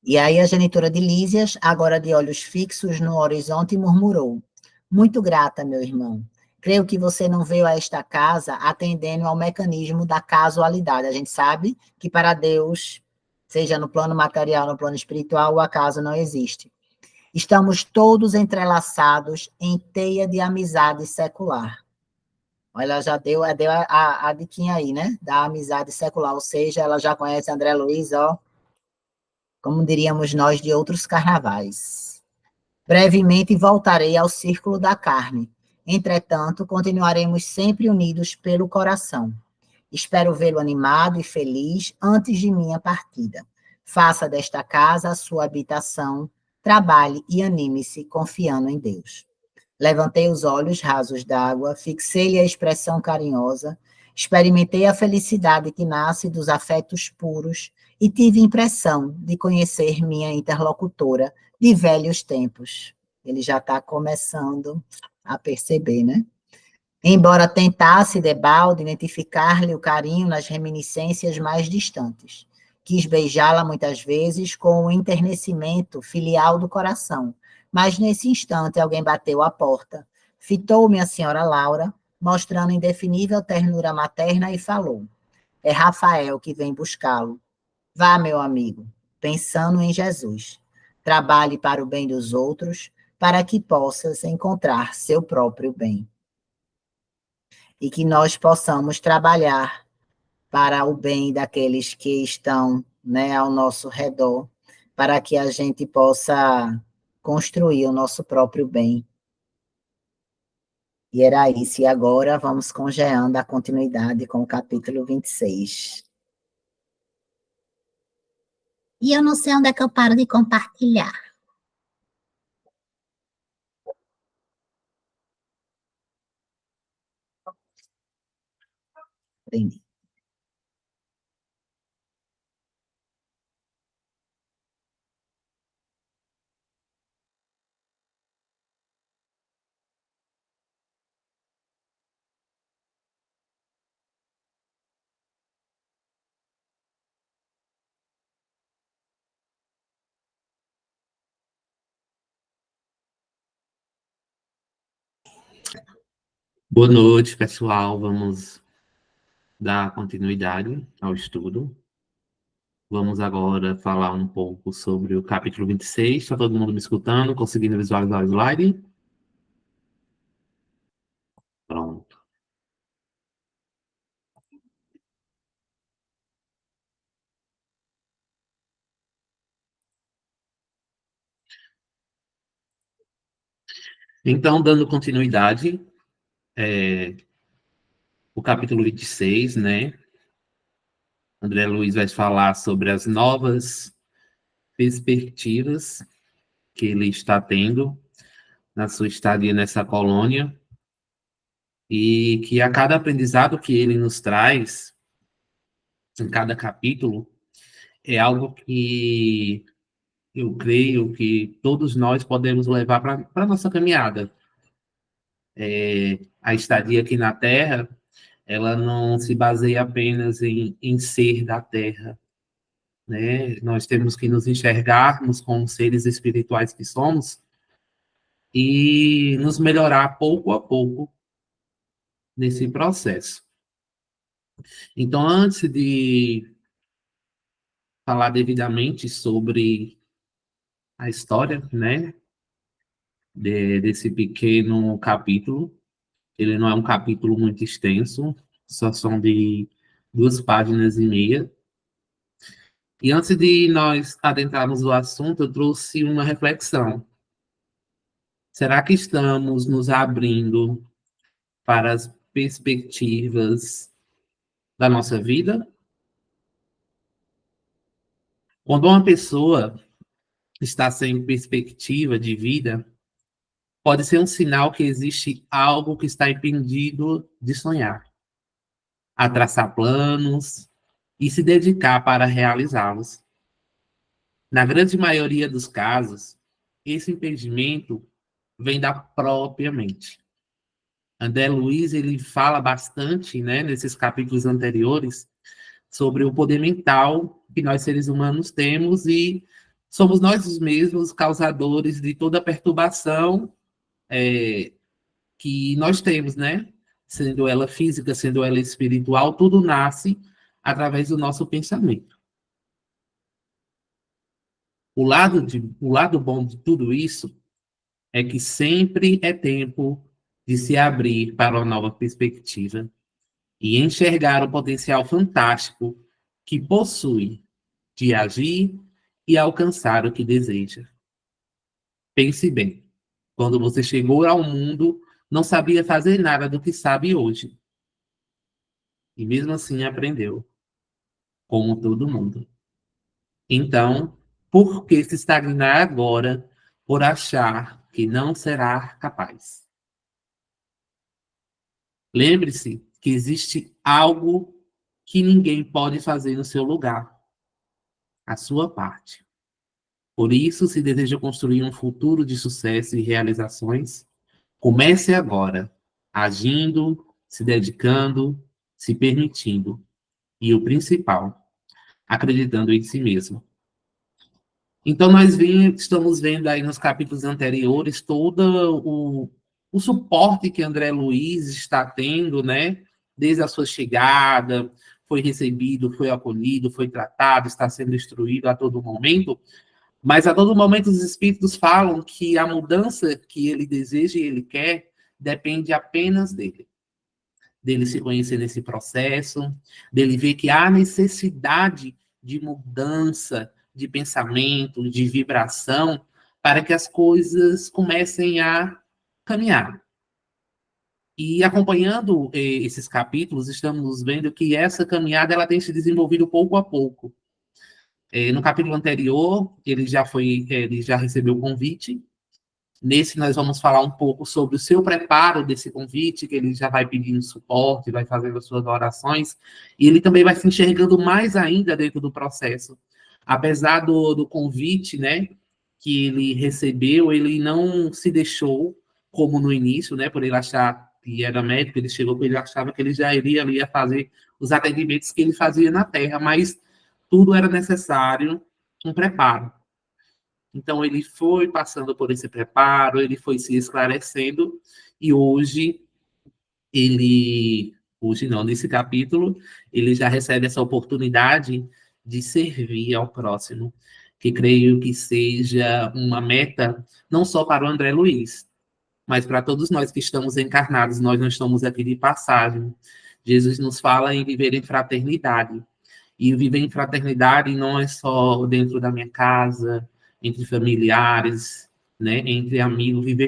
E aí a genitora de Lísias, agora de olhos fixos no horizonte, murmurou: muito grata, meu irmão. Creio que você não veio a esta casa atendendo ao mecanismo da casualidade. A gente sabe que para Deus, seja no plano material, no plano espiritual, o acaso não existe. Estamos todos entrelaçados em teia de amizade secular. Ela já deu a diquinha aí, né? Da amizade secular, ou seja, ela já conhece André Luiz, ó, como diríamos nós, de outros carnavais. Brevemente voltarei ao círculo da carne. Entretanto, continuaremos sempre unidos pelo coração. Espero vê-lo animado e feliz antes de minha partida. Faça desta casa a sua habitação, trabalhe e anime-se confiando em Deus. Levantei os olhos rasos d'água, fixei-lhe a expressão carinhosa, experimentei a felicidade que nasce dos afetos puros e tive impressão de conhecer minha interlocutora de velhos tempos. Ele já está começando a perceber, né? Embora tentasse, debalde, identificar-lhe o carinho nas reminiscências mais distantes. Quis beijá-la muitas vezes com o enternecimento filial do coração, mas nesse instante alguém bateu à porta. Fitou-me a senhora Laura, mostrando indefinível ternura materna, e falou: é Rafael que vem buscá-lo. Vá, meu amigo, pensando em Jesus. Trabalhe para o bem dos outros, para que possas encontrar seu próprio bem. E que nós possamos trabalhar para o bem daqueles que estão, né, ao nosso redor, para que a gente possa construir o nosso próprio bem. E era isso. E agora vamos com Jean, dar continuidade com o capítulo 26. E eu não sei onde é que eu paro de compartilhar. Aprendi. Boa noite, pessoal. Vamos dar continuidade ao estudo. Vamos agora falar um pouco sobre o capítulo 26. Está todo mundo me escutando? Conseguindo visualizar o slide? Pronto. Então, dando continuidade, o capítulo 26, né? André Luiz vai falar sobre as novas perspectivas que ele está tendo na sua estadia nessa colônia e que a cada aprendizado que ele nos traz, em cada capítulo, é algo que eu creio que todos nós podemos levar para a nossa caminhada. A estadia aqui na Terra, ela não se baseia apenas em ser da Terra, né? Nós temos que nos enxergarmos como seres espirituais que somos e nos melhorar pouco a pouco nesse processo. Então, antes de falar devidamente sobre a história, né, desse pequeno capítulo, ele não é um capítulo muito extenso, só são de 2 páginas e meia. E antes de nós adentrarmos o assunto, eu trouxe uma reflexão. Será que estamos nos abrindo para perspectivas da nossa vida? Quando uma pessoa está sem perspectiva de vida, pode ser um sinal que existe algo que está impedido de sonhar, a traçar planos e se dedicar para realizá-los. Na grande maioria dos casos, esse impedimento vem da própria mente. André Luiz, ele fala bastante, né, nesses capítulos anteriores, sobre o poder mental que nós seres humanos temos e somos nós os mesmos causadores de toda a perturbação que nós temos, né? Sendo ela física, sendo ela espiritual, tudo nasce através do nosso pensamento. O lado bom de tudo isso é que sempre é tempo de se abrir para uma nova perspectiva e enxergar o potencial fantástico que possui de agir e alcançar o que deseja. Pense bem, quando você chegou ao mundo, não sabia fazer nada do que sabe hoje. E mesmo assim aprendeu, como todo mundo. Então, por que se estagnar agora por achar que não será capaz? Lembre-se que existe algo que ninguém pode fazer no seu lugar, a sua parte. Por isso, se deseja construir um futuro de sucesso e realizações, comece agora, agindo, se dedicando, se permitindo. E o principal, acreditando em si mesmo. Então, estamos vendo aí nos capítulos anteriores todo o suporte que André Luiz está tendo, né? Desde a sua chegada, foi recebido, foi acolhido, foi tratado, está sendo instruído a todo momento. Mas a todo momento os espíritos falam que a mudança que ele deseja e ele quer depende apenas dele se conhecer nesse processo, dele ver que há necessidade de mudança de pensamento, de vibração, para que as coisas comecem a caminhar. E acompanhando esses capítulos, estamos vendo que essa caminhada ela tem se desenvolvido pouco a pouco. No capítulo anterior, ele já recebeu o convite. Nesse, nós vamos falar um pouco sobre o seu preparo desse convite, que ele já vai pedindo suporte, vai fazendo as suas orações, e ele também vai se enxergando mais ainda dentro do processo. Apesar do convite, né, que ele recebeu, ele não se deixou, como no início, né, por ele achar que era médico, ele chegou, ele achava que ele já iria ali a fazer os atendimentos que ele fazia na Terra, mas tudo era necessário um preparo. Então, ele foi passando por esse preparo, ele foi se esclarecendo, e hoje não, nesse capítulo, ele já recebe essa oportunidade de servir ao próximo, que creio que seja uma meta não só para o André Luiz, mas para todos nós que estamos encarnados, nós não estamos aqui de passagem. Jesus nos fala em viver em fraternidade. E viver em fraternidade não é só dentro da minha casa, entre familiares, né, entre amigos. Viver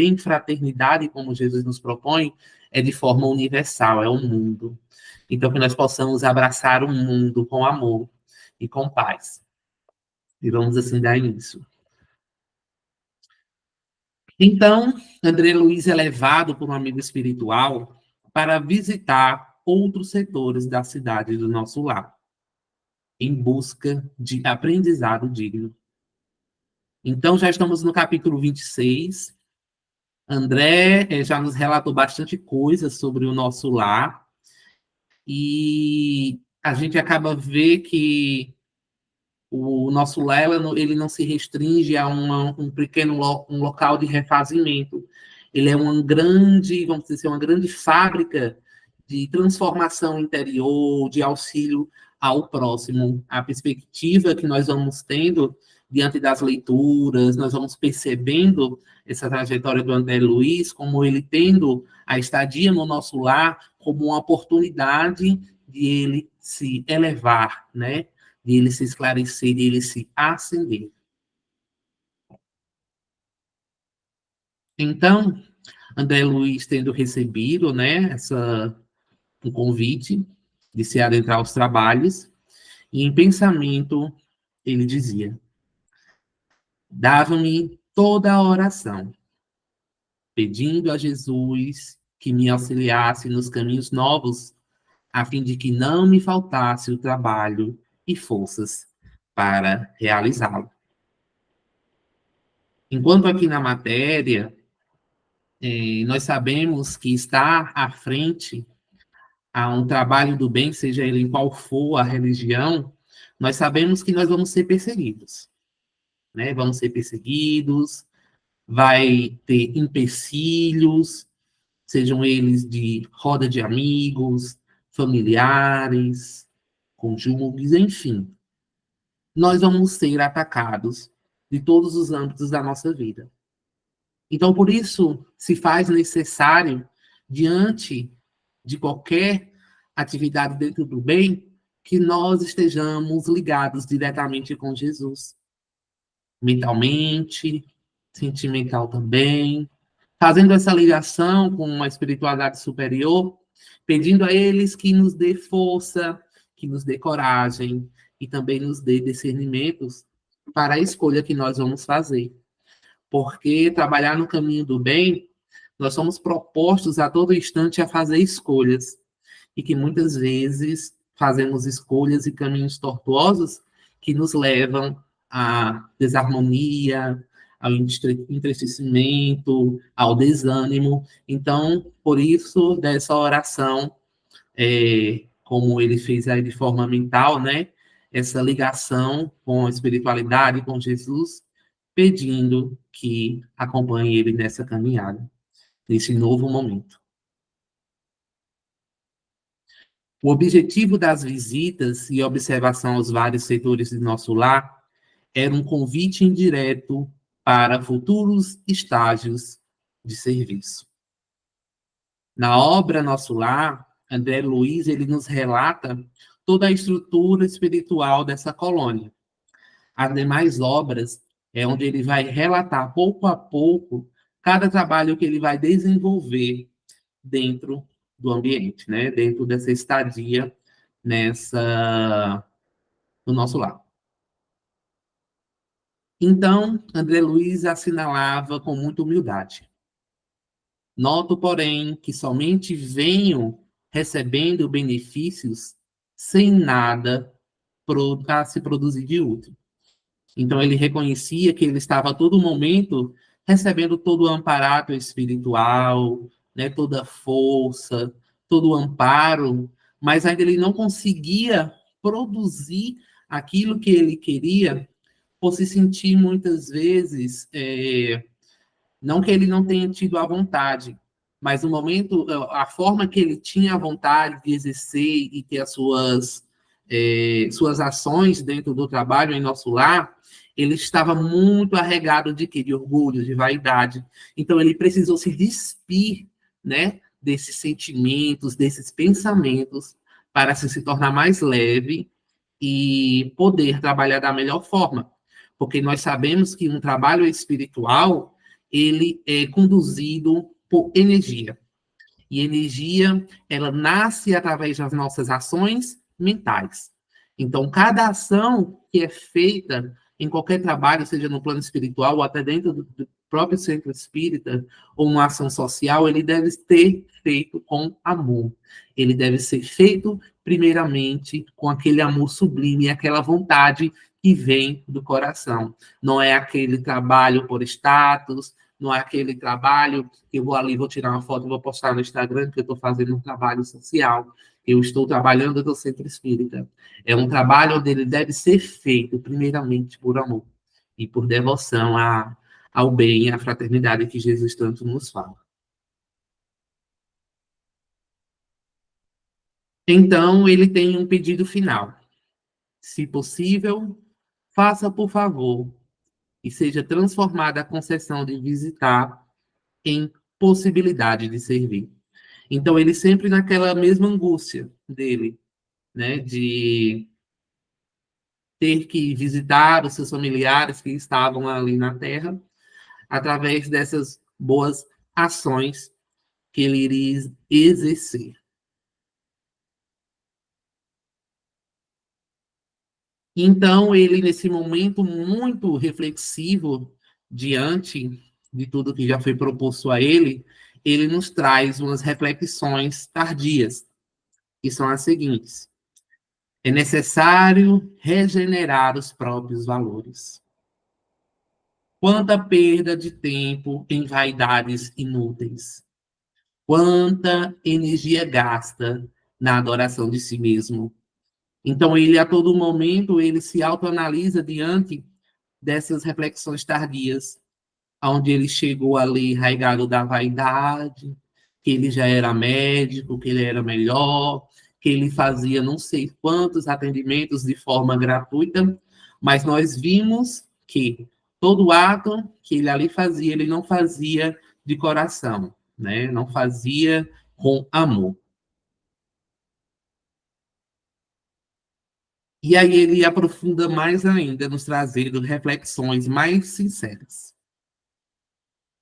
em fraternidade, como Jesus nos propõe, é de forma universal, é o mundo. Então, que nós possamos abraçar o mundo com amor e com paz. E vamos assim dar início. Então, André Luiz é levado por um amigo espiritual para visitar outros setores da cidade do nosso lar, em busca de aprendizado digno. Então, já estamos no capítulo 26. André já nos relatou bastante coisa sobre o nosso lar, e a gente acaba ver que o nosso lar ele não se restringe a um pequeno um local de refazimento. Ele é uma grande, vamos dizer, uma grande fábrica de transformação interior, de auxílio ao próximo. A perspectiva que nós vamos tendo diante das leituras, nós vamos percebendo essa trajetória do André Luiz, como ele tendo a estadia no nosso lar como uma oportunidade de ele se elevar, né? De ele se esclarecer, de ele se acender. Então, André Luiz tendo recebido, né, um convite de se adentrar aos trabalhos, e em pensamento ele dizia: dava-me toda a oração, pedindo a Jesus que me auxiliasse nos caminhos novos, a fim de que não me faltasse o trabalho e forças para realizá-lo. Enquanto aqui na matéria, nós sabemos que estar à frente a um trabalho do bem, seja ele em qual for a religião, nós sabemos que nós vamos ser perseguidos, né? Vamos ser perseguidos, vai ter empecilhos, sejam eles de roda de amigos, familiares, cônjuges, enfim. Nós vamos ser atacados de todos os âmbitos da nossa vida. Então, por isso, se faz necessário, diante de qualquer atividade dentro do bem, que nós estejamos ligados diretamente com Jesus. Mentalmente, sentimental também, fazendo essa ligação com uma espiritualidade superior, pedindo a eles que nos dê força, que nos dê coragem e também nos dê discernimentos para a escolha que nós vamos fazer. Porque trabalhar no caminho do bem, nós somos propostos a todo instante a fazer escolhas, e que muitas vezes fazemos escolhas e caminhos tortuosos que nos levam à desarmonia, ao entristecimento, ao desânimo. Então, por isso, dessa oração, como ele fez aí de forma mental, né? Essa ligação com a espiritualidade, com Jesus, pedindo que acompanhe ele nessa caminhada, nesse novo momento. O objetivo das visitas e observação aos vários setores de nosso lar era um convite indireto para futuros estágios de serviço. Na obra Nosso Lar, André Luiz ele nos relata toda a estrutura espiritual dessa colônia. As demais obras é onde ele vai relatar pouco a pouco cada trabalho que ele vai desenvolver dentro do ambiente, né? Dentro dessa estadia no nosso lar. Então, André Luiz assinalava com muita humildade. Noto, porém, que somente venho recebendo benefícios sem nada para se produzir de útil. Então, ele reconhecia que ele estava a todo momento recebendo todo o amparo espiritual, né, toda a força, todo o amparo, mas ainda ele não conseguia produzir aquilo que ele queria, por se sentir muitas vezes, não que ele não tenha tido a vontade, mas no momento, a forma que ele tinha a vontade de exercer e ter as suas ações dentro do trabalho em nosso lar, ele estava muito arregado de quê? De orgulho, de vaidade. Então, ele precisou se despir, né, desses sentimentos, desses pensamentos, para se tornar mais leve e poder trabalhar da melhor forma. Porque nós sabemos que um trabalho espiritual, ele é conduzido por energia. E energia, ela nasce através das nossas ações mentais. Então, cada ação que é feita em qualquer trabalho, seja no plano espiritual ou até dentro do próprio centro espírita, ou uma ação social, ele deve ser feito com amor. Ele deve ser feito, primeiramente, com aquele amor sublime, aquela vontade que vem do coração. Não é aquele trabalho por status, não é aquele trabalho que eu vou ali, vou tirar uma foto e vou postar no Instagram, que eu estou fazendo um trabalho social. Eu estou trabalhando no centro espírita. É um trabalho onde ele deve ser feito, primeiramente, por amor e por devoção ao bem e à fraternidade que Jesus tanto nos fala. Então, ele tem um pedido final. Se possível, faça por favor e seja transformada a concessão de visitar em possibilidade de servir. Então, ele sempre naquela mesma angústia dele, né, de ter que visitar os seus familiares que estavam ali na Terra, através dessas boas ações que ele iria exercer. Então, ele, nesse momento muito reflexivo, diante de tudo que já foi proposto a ele nos traz umas reflexões tardias, que são as seguintes: é necessário regenerar os próprios valores. Quanta perda de tempo em vaidades inúteis. Quanta energia gasta na adoração de si mesmo. Então, ele, a todo momento, ele se autoanalisa diante dessas reflexões tardias, onde ele chegou ali arraigado da vaidade, que ele já era médico, que ele era melhor, que ele fazia não sei quantos atendimentos de forma gratuita, mas nós vimos que todo ato que ele ali fazia, ele não fazia de coração, né? Não fazia com amor. E aí ele aprofunda mais ainda, nos trazendo reflexões mais sinceras.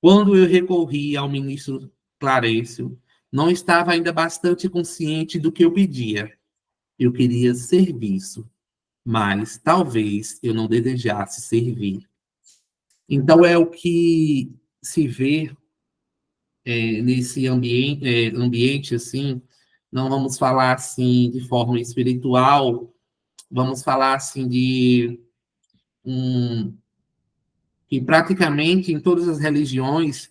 Quando eu recorri ao ministro Clarencio, não estava ainda bastante consciente do que eu pedia. Eu queria serviço, mas talvez eu não desejasse servir. Então é o que se vê nesse ambiente assim. Não vamos falar assim de forma espiritual, vamos falar assim de um que praticamente em todas as religiões,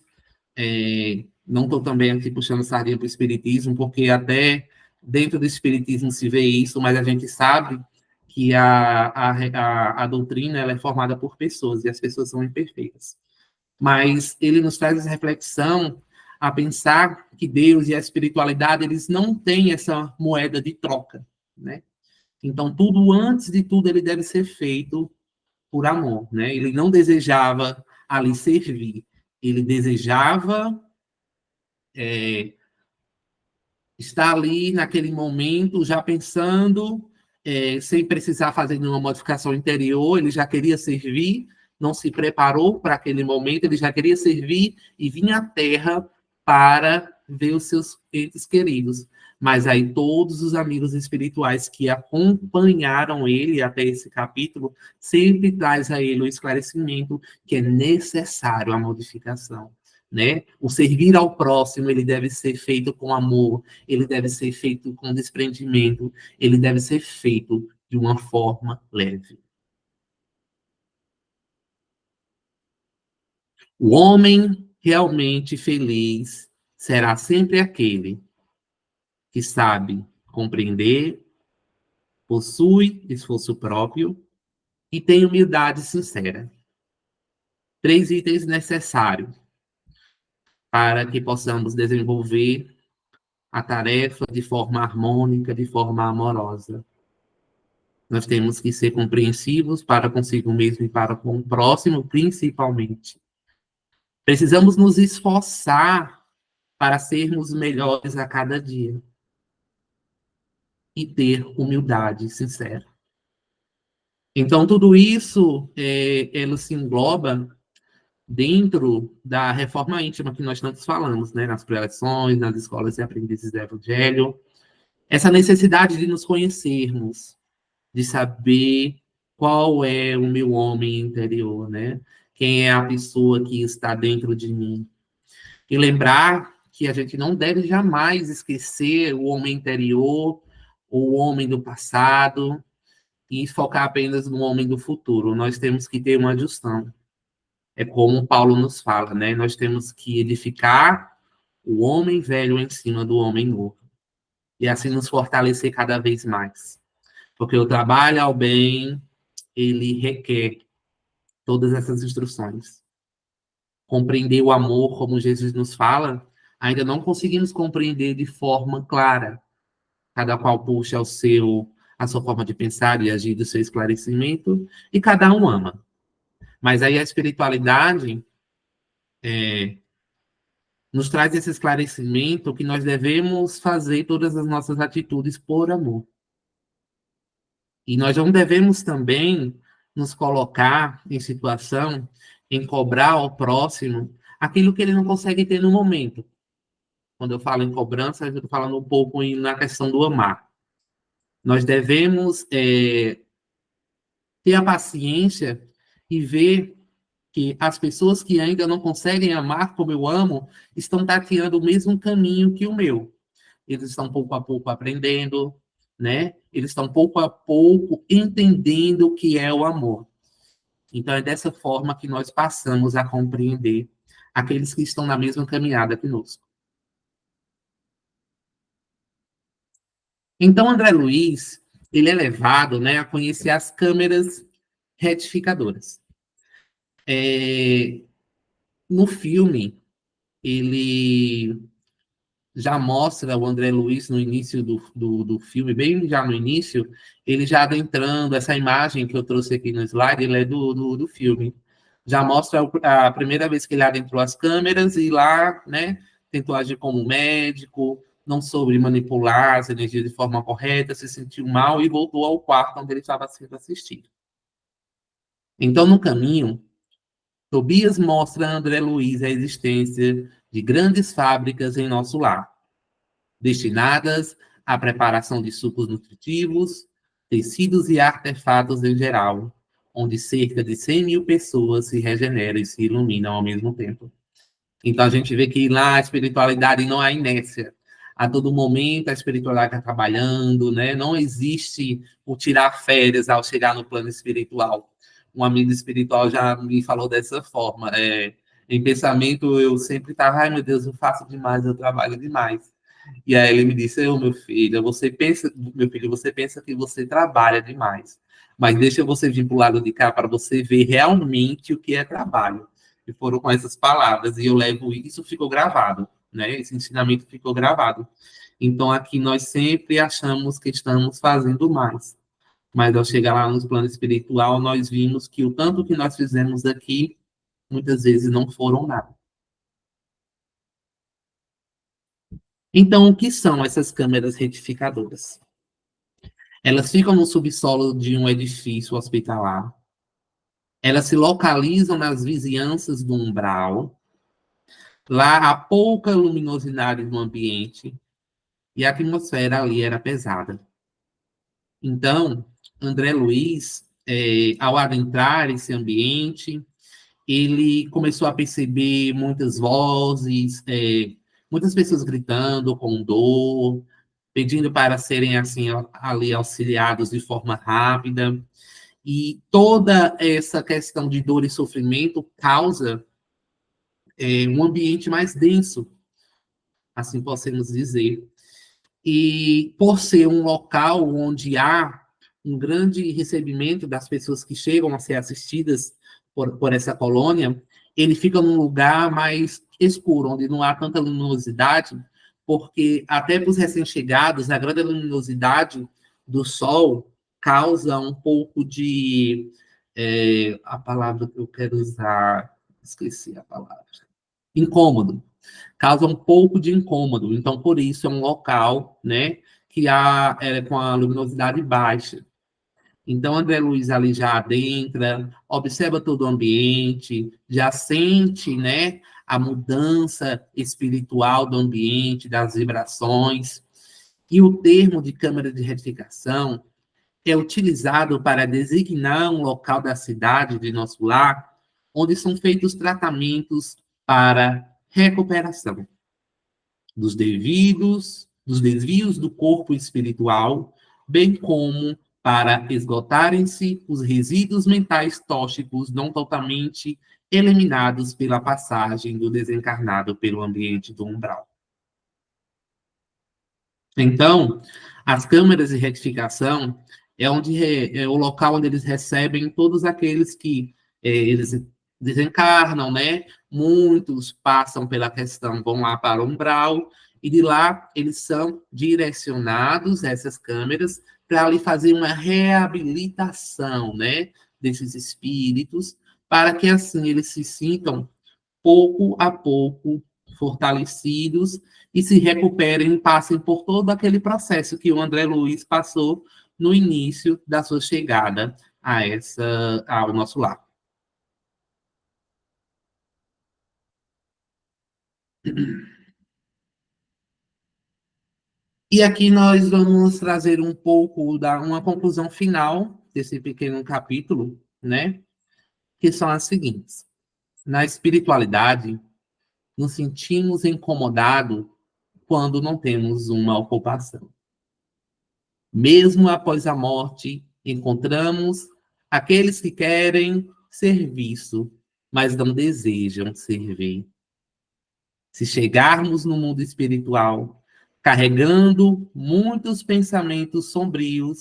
não estou também aqui puxando sardinha para o espiritismo, porque até dentro do espiritismo se vê isso, mas a gente sabe que a doutrina ela é formada por pessoas, e as pessoas são imperfeitas. Mas ele nos traz essa reflexão a pensar que Deus e a espiritualidade, eles não têm essa moeda de troca, né? Então, tudo, antes de tudo, ele deve ser feito por amor, né? Ele não desejava ali servir, ele desejava estar ali naquele momento já pensando, sem precisar fazer nenhuma modificação interior, ele já queria servir, não se preparou para aquele momento, ele já queria servir e vinha à Terra para ver os seus entes queridos. Mas aí todos os amigos espirituais que acompanharam ele até esse capítulo sempre traz a ele o esclarecimento que é necessário a modificação, né? O servir ao próximo, ele deve ser feito com amor, ele deve ser feito com desprendimento, ele deve ser feito de uma forma leve. O homem realmente feliz será sempre aquele que sabe compreender, possui esforço próprio e tem humildade sincera. 3 itens necessários para que possamos desenvolver a tarefa de forma harmônica, de forma amorosa. Nós temos que ser compreensivos para consigo mesmo e para com o próximo, principalmente. Precisamos nos esforçar para sermos melhores a cada dia e ter humildade sincera. Então, tudo isso, ela se engloba dentro da reforma íntima que nós tantos falamos, né? Nas preleções, nas escolas e aprendizes do Evangelho. Essa necessidade de nos conhecermos, de saber qual é o meu homem interior, né? Quem é a pessoa que está dentro de mim. E lembrar que a gente não deve jamais esquecer o homem interior, o homem do passado, e focar apenas no homem do futuro. Nós temos que ter uma adjustão. É como Paulo nos fala, né? Nós temos que edificar o homem velho em cima do homem novo. E assim nos fortalecer cada vez mais. Porque o trabalho ao bem, ele requer todas essas instruções. Compreender o amor, como Jesus nos fala, ainda não conseguimos compreender de forma clara. Cada qual puxa a sua forma de pensar e agir, do seu esclarecimento, e cada um ama. Mas aí a espiritualidade nos traz esse esclarecimento que nós devemos fazer todas as nossas atitudes por amor. E nós não devemos também nos colocar em situação em cobrar ao próximo aquilo que ele não consegue ter no momento. Quando eu falo em cobrança, eu estou falando um pouco na questão do amar. Nós devemos ter a paciência e ver que as pessoas que ainda não conseguem amar como eu amo estão tateando o mesmo caminho que o meu. Eles estão pouco a pouco aprendendo, né? Eles estão pouco a pouco entendendo o que é o amor. Então é dessa forma que nós passamos a compreender aqueles que estão na mesma caminhada conosco. Então André Luiz, ele é levado, né, a conhecer as câmeras retificadoras. No filme, ele já mostra o André Luiz no início do filme, bem já no início, ele já adentrando, essa imagem que eu trouxe aqui no slide, ele é do filme. Já mostra a primeira vez que ele adentrou as câmeras e lá, né, tentou agir como médico, não soube manipular as energias de forma correta, se sentiu mal e voltou ao quarto onde ele estava sendo assistido. Então, no caminho, Tobias mostra a André Luiz a existência de grandes fábricas em nosso lar, destinadas à preparação de sucos nutritivos, tecidos e artefatos em geral, onde cerca de 100 mil pessoas se regeneram e se iluminam ao mesmo tempo. Então a gente vê que lá a espiritualidade não há inércia. A todo momento a espiritualidade está trabalhando, né? Não existe o tirar férias ao chegar no plano espiritual. Um amigo espiritual já me falou dessa forma. Em pensamento eu sempre estava, ai meu Deus, eu faço demais, eu trabalho demais. E aí ele me disse, meu filho, você pensa que você trabalha demais. Mas deixa você vir para o lado de cá para você ver realmente o que é trabalho. E foram com essas palavras, e eu levo isso, ficou gravado, né? Esse ensinamento ficou gravado. Então aqui nós sempre achamos que estamos fazendo mais. Mas ao chegar lá no plano espiritual, nós vimos que o tanto que nós fizemos aqui, muitas vezes não foram nada. Então, o que são essas câmeras retificadoras? Elas ficam no subsolo de um edifício hospitalar. Elas se localizam nas vizinhanças do umbral. Lá há pouca luminosidade no ambiente e a atmosfera ali era pesada. Então, André Luiz, ao adentrar esse ambiente, ele começou a perceber muitas vozes, muitas pessoas gritando com dor, pedindo para serem assim ali auxiliados de forma rápida. E toda essa questão de dor e sofrimento causa um ambiente mais denso, assim podemos dizer. E por ser um local onde há um grande recebimento das pessoas que chegam a ser assistidas por essa colônia, ele fica num lugar mais escuro, onde não há tanta luminosidade, porque até para os recém-chegados, a grande luminosidade do sol causa um pouco de... a palavra que eu quero usar, esqueci a palavra. Incômodo, causa um pouco de incômodo. Então, por isso, é um local, né, que com a luminosidade baixa. Então, André Luiz ali já adentra, observa todo o ambiente, já sente, né, a mudança espiritual do ambiente, das vibrações. E o termo de câmara de retificação é utilizado para designar um local da cidade de nosso lar onde são feitos tratamentos para recuperação dos desvios do corpo espiritual, bem como para esgotarem-se os resíduos mentais tóxicos não totalmente eliminados pela passagem do desencarnado pelo ambiente do umbral. Então, as câmeras de retificação é o local onde eles recebem todos aqueles que eles desencarnam, né? Muitos passam pela questão, vão lá para o umbral, e de lá eles são direcionados, essas câmeras, para ali fazer uma reabilitação, né? Desses espíritos, para que assim eles se sintam pouco a pouco fortalecidos e se recuperem e passem por todo aquele processo que o André Luiz passou no início da sua chegada ao nosso lar. E aqui nós vamos trazer um pouco uma conclusão final desse pequeno capítulo, né? Que são as seguintes. Na espiritualidade, nos sentimos incomodados quando não temos uma ocupação. Mesmo após a morte, encontramos aqueles que querem serviço, mas não desejam servir. Se chegarmos no mundo espiritual, carregando muitos pensamentos sombrios,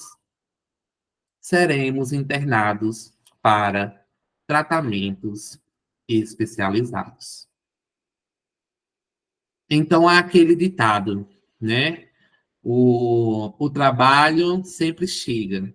seremos internados para tratamentos especializados. Então, há aquele ditado, né? O trabalho sempre chega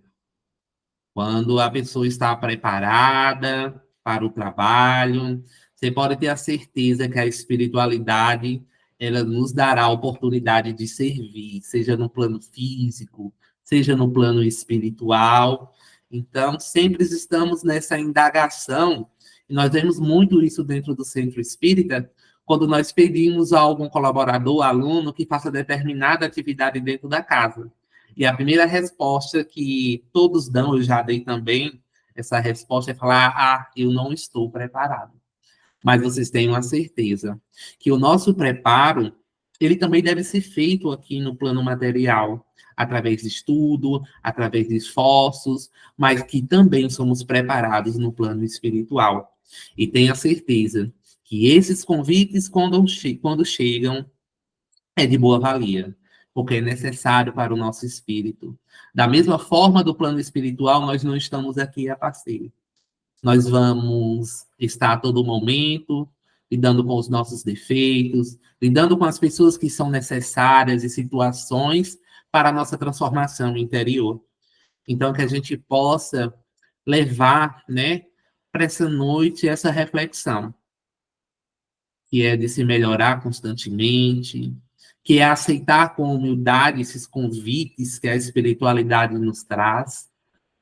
quando a pessoa está preparada para o trabalho. Você pode ter a certeza que a espiritualidade ela nos dará a oportunidade de servir, seja no plano físico, seja no plano espiritual. Então, sempre estamos nessa indagação, e nós vemos muito isso dentro do centro espírita, quando nós pedimos a algum colaborador, aluno, que faça determinada atividade dentro da casa. E a primeira resposta que todos dão, eu já dei também, essa resposta é falar, eu não estou preparado. Mas vocês têm uma certeza que o nosso preparo, ele também deve ser feito aqui no plano material, através de estudo, através de esforços, mas que também somos preparados no plano espiritual. E tenha certeza que esses convites, quando chegam, é de boa valia, porque é necessário para o nosso espírito. Da mesma forma, do plano espiritual, nós não estamos aqui a passeio. Nós vamos estar a todo momento lidando com os nossos defeitos, lidando com as pessoas que são necessárias e situações para a nossa transformação interior. Então, que a gente possa levar, né, para essa noite essa reflexão, que é de se melhorar constantemente, que é aceitar com humildade esses convites que a espiritualidade nos traz,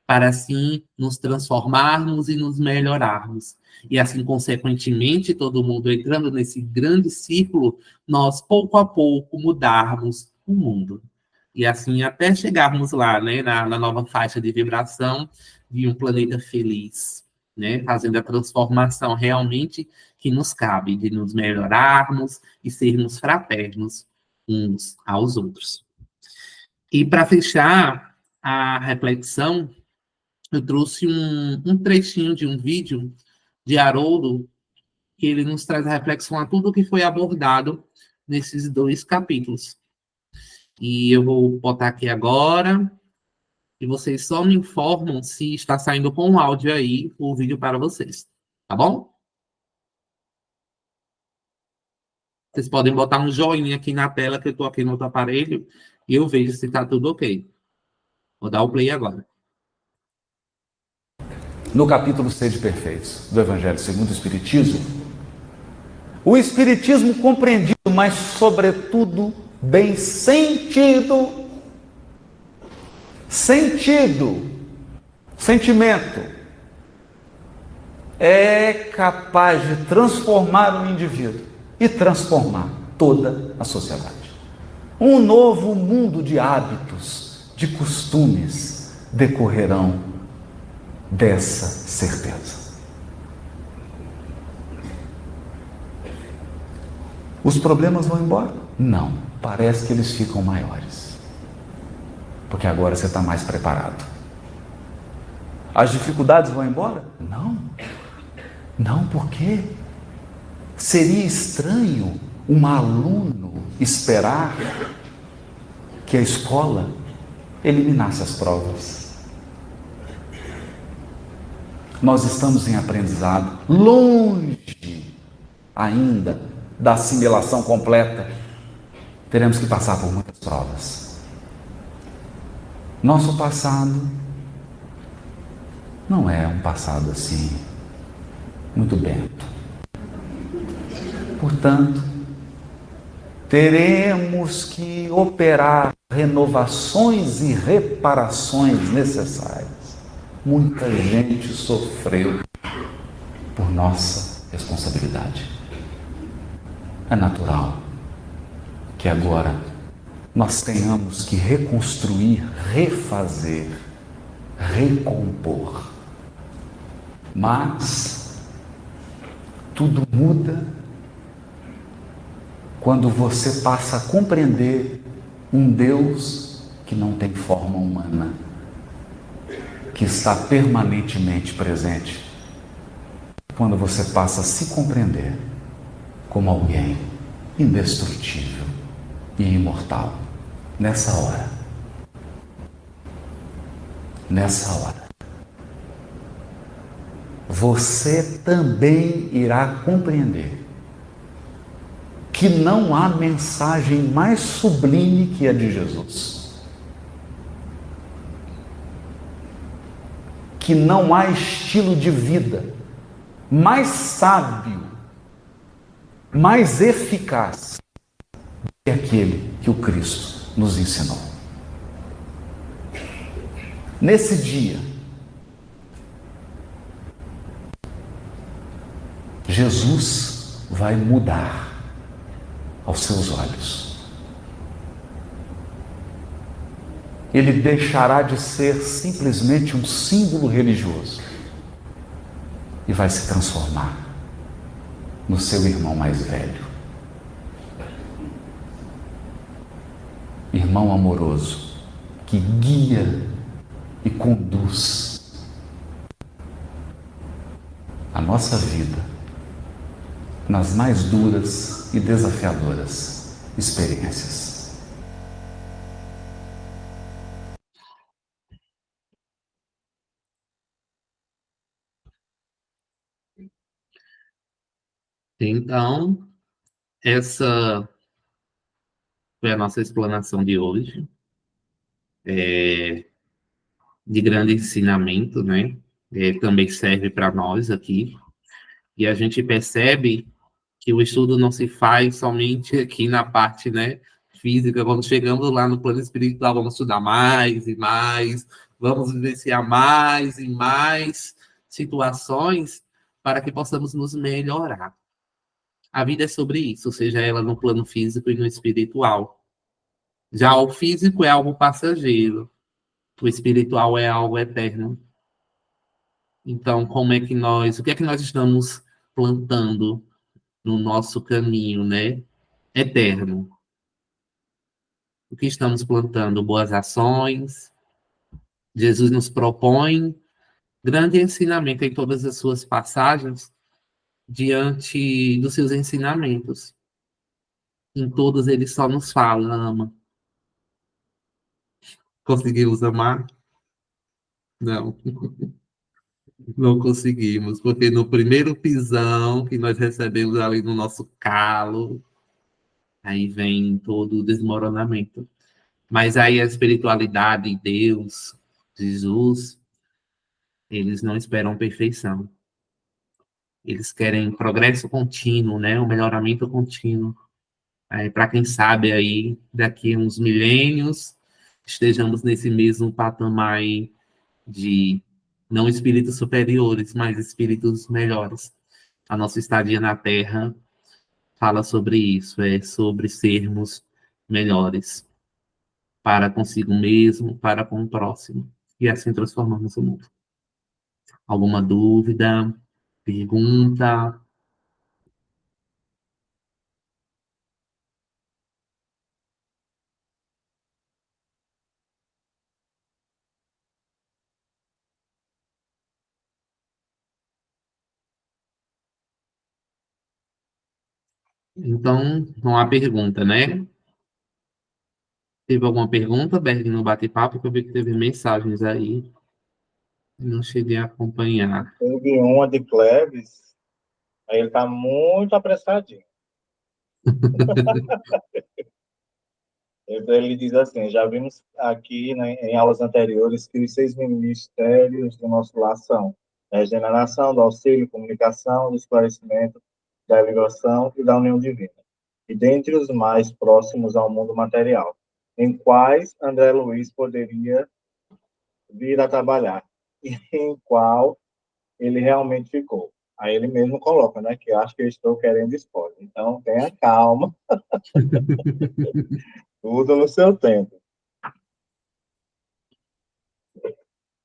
para assim nos transformarmos e nos melhorarmos. E assim, consequentemente, todo mundo entrando nesse grande círculo, nós, pouco a pouco, mudarmos o mundo. E assim, até chegarmos lá, né, na nova faixa de vibração de um planeta feliz, né, fazendo a transformação realmente que nos cabe, de nos melhorarmos e sermos fraternos uns aos outros. E para fechar a reflexão, eu trouxe um trechinho de um vídeo de Haroldo, que ele nos traz a reflexão a tudo que foi abordado nesses 2 capítulos. E eu vou botar aqui agora, e vocês só me informam se está saindo com áudio aí o vídeo para vocês, tá bom? Vocês podem botar um joinha aqui na tela, que eu estou aqui no outro aparelho, e eu vejo se está tudo ok. Vou dar o play agora. No capítulo Sede Perfeitos do Evangelho segundo o Espiritismo compreendido, mas sobretudo bem sentido, sentimento, é capaz de transformar o indivíduo e transformar toda a sociedade. Um novo mundo de hábitos, de costumes decorrerão dessa certeza. Os problemas vão embora? Não, parece que eles ficam maiores, porque agora você está mais preparado. As dificuldades vão embora? Não, por quê? Seria estranho um aluno esperar que a escola eliminasse as provas. Nós estamos em aprendizado, longe ainda da assimilação completa. Teremos que passar por muitas provas. Nosso passado não é um passado assim, muito bento. Portanto, teremos que operar renovações e reparações necessárias. Muita gente sofreu por nossa responsabilidade. É natural que agora nós tenhamos que reconstruir, refazer, recompor. Mas tudo muda quando você passa a compreender um Deus que não tem forma humana, que está permanentemente presente. Quando você passa a se compreender como alguém indestrutível e imortal. Nessa hora, você também irá compreender que não há mensagem mais sublime que a de Jesus. Que não há estilo de vida mais sábio, mais eficaz que aquele que o Cristo nos ensinou. Nesse dia, Jesus vai mudar aos seus olhos. Ele deixará de ser simplesmente um símbolo religioso e vai se transformar no seu irmão mais velho. Irmão amoroso, que guia e conduz a nossa vida nas mais duras e desafiadoras experiências. Então, essa foi a nossa explanação de hoje, de grande ensinamento, né? Também serve para nós aqui. E a gente percebe que o estudo não se faz somente aqui na parte, né, física. Quando chegamos lá no plano espiritual, vamos estudar mais e mais, vamos vivenciar mais e mais situações para que possamos nos melhorar. A vida é sobre isso, seja ela no plano físico e no espiritual. Já o físico é algo passageiro, o espiritual é algo eterno. Então, o que é que nós estamos plantando no nosso caminho, né? Eterno. O que estamos plantando? Boas ações. Jesus nos propõe grande ensinamento em todas as suas passagens diante dos seus ensinamentos. Em todos ele só nos fala, ama. Conseguimos amar? Não, não conseguimos, porque no primeiro pisão que nós recebemos ali no nosso calo, aí vem todo o desmoronamento. Mas aí a espiritualidade, Deus, Jesus, eles não esperam perfeição. Eles querem progresso contínuo, né? Um melhoramento contínuo. Para quem sabe aí, daqui a uns milênios, estejamos nesse mesmo patamar aí de não espíritos superiores, mas espíritos melhores. A nossa estadia na Terra fala sobre isso, é sobre sermos melhores para consigo mesmo, para com o próximo, e assim transformamos o mundo. Alguma dúvida? Pergunta? Então, não há pergunta, né? Teve alguma pergunta, Berg, no bate-papo? Que eu vi que teve mensagens aí. Não cheguei a acompanhar. Teve uma de Cleves, aí ele está muito apressadinho. Então, ele diz assim: já vimos aqui, né, em aulas anteriores que os 6 ministérios do nosso lar são a regeneração, do auxílio, comunicação, do esclarecimento, da elevação e da união divina. E dentre os mais próximos ao mundo material, em quais André Luiz poderia vir a trabalhar e em qual ele realmente ficou. Aí ele mesmo coloca, né, que acho que eu estou querendo spoiler. Então, tenha calma, tudo no seu tempo.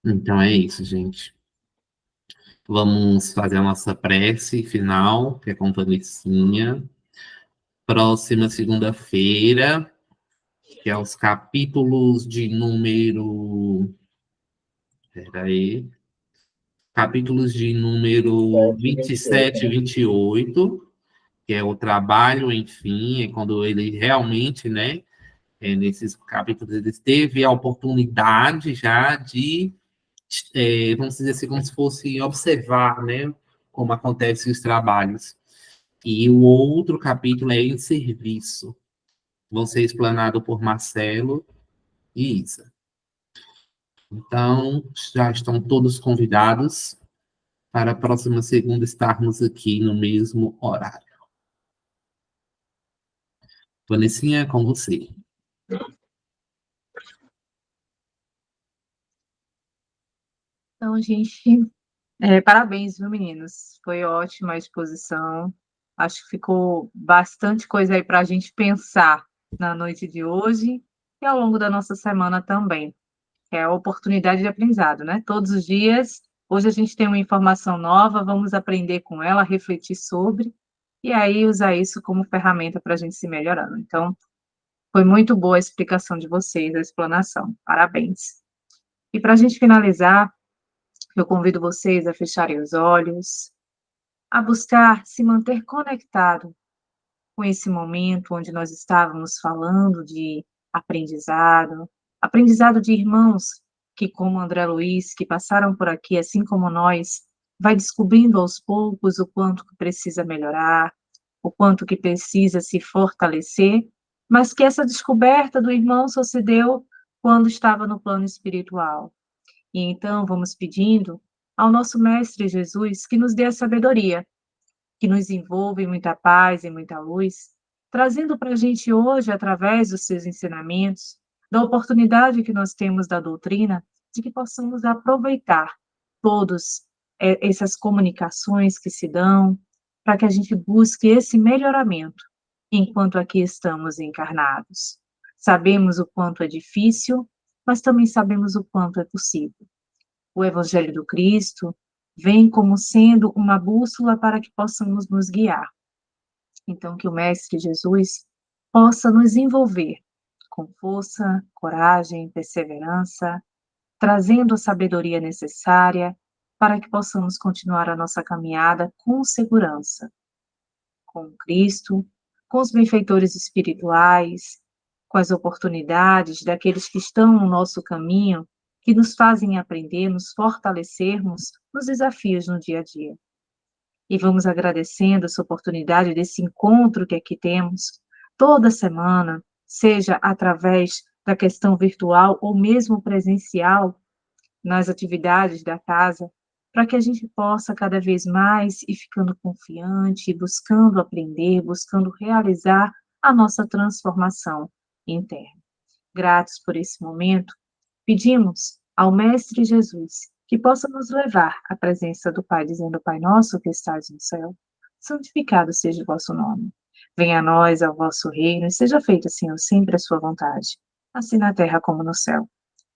Então é isso, gente. Vamos fazer a nossa prece final, que é com Vanessinha. Próxima segunda-feira, que é os capítulos de número. Peraí. Capítulos de número 27 e 28, que é o trabalho, enfim, é quando ele realmente, né, nesses capítulos, ele teve a oportunidade já de, vamos dizer assim, como se fosse observar, né, como acontecem os trabalhos. E o outro capítulo é em serviço. Vão ser explanados por Marcelo e Isa. Então, já estão todos convidados para a próxima segunda estarmos aqui no mesmo horário. Vanessinha, é com você. Então, gente, parabéns, viu, meninos? Foi ótima a exposição. Acho que ficou bastante coisa aí para a gente pensar na noite de hoje e ao longo da nossa semana também. É a oportunidade de aprendizado, né? Todos os dias, hoje a gente tem uma informação nova, vamos aprender com ela, refletir sobre, e aí usar isso como ferramenta para a gente se melhorando. Então, foi muito boa a explicação de vocês, a explanação. Parabéns. E para a gente finalizar, eu convido vocês a fecharem os olhos, a buscar se manter conectado com esse momento onde nós estávamos falando de aprendizado, aprendizado de irmãos que, como André Luiz, que passaram por aqui, assim como nós, vai descobrindo aos poucos o quanto que precisa melhorar, o quanto que precisa se fortalecer, mas que essa descoberta do irmão só se deu quando estava no plano espiritual. E então vamos pedindo ao nosso Mestre Jesus que nos dê a sabedoria, que nos envolva em muita paz e muita luz, trazendo para a gente hoje, através dos seus ensinamentos, da oportunidade que nós temos da doutrina, de que possamos aproveitar todas essas comunicações que se dão, para que a gente busque esse melhoramento enquanto aqui estamos encarnados. Sabemos o quanto é difícil, mas também sabemos o quanto é possível. O Evangelho do Cristo vem como sendo uma bússola para que possamos nos guiar. Então, que o Mestre Jesus possa nos envolver com força, coragem, perseverança, trazendo a sabedoria necessária para que possamos continuar a nossa caminhada com segurança, com Cristo, com os benfeitores espirituais, com as oportunidades daqueles que estão no nosso caminho, que nos fazem aprender, nos fortalecermos nos desafios no dia a dia. E vamos agradecendo essa oportunidade desse encontro que aqui temos toda semana, seja através da questão virtual ou mesmo presencial nas atividades da casa, para que a gente possa cada vez mais ir ficando confiante, buscando aprender, buscando realizar a nossa transformação interna. Gratos por esse momento, pedimos ao Mestre Jesus que possa nos levar à presença do Pai, dizendo: Pai nosso que estás no céu, santificado seja o vosso nome. Venha a nós ao vosso reino e seja feita, Senhor, sempre a sua vontade, assim na terra como no céu.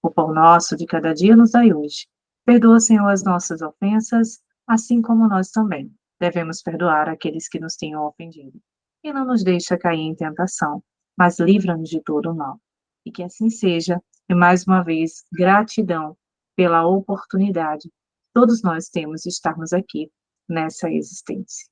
O pão nosso de cada dia nos dai hoje. Perdoa, Senhor, as nossas ofensas, assim como nós também devemos perdoar aqueles que nos tenham ofendido. E não nos deixa cair em tentação, mas livra-nos de todo o mal. E que assim seja, e mais uma vez, gratidão pela oportunidade que todos nós temos de estarmos aqui nessa existência.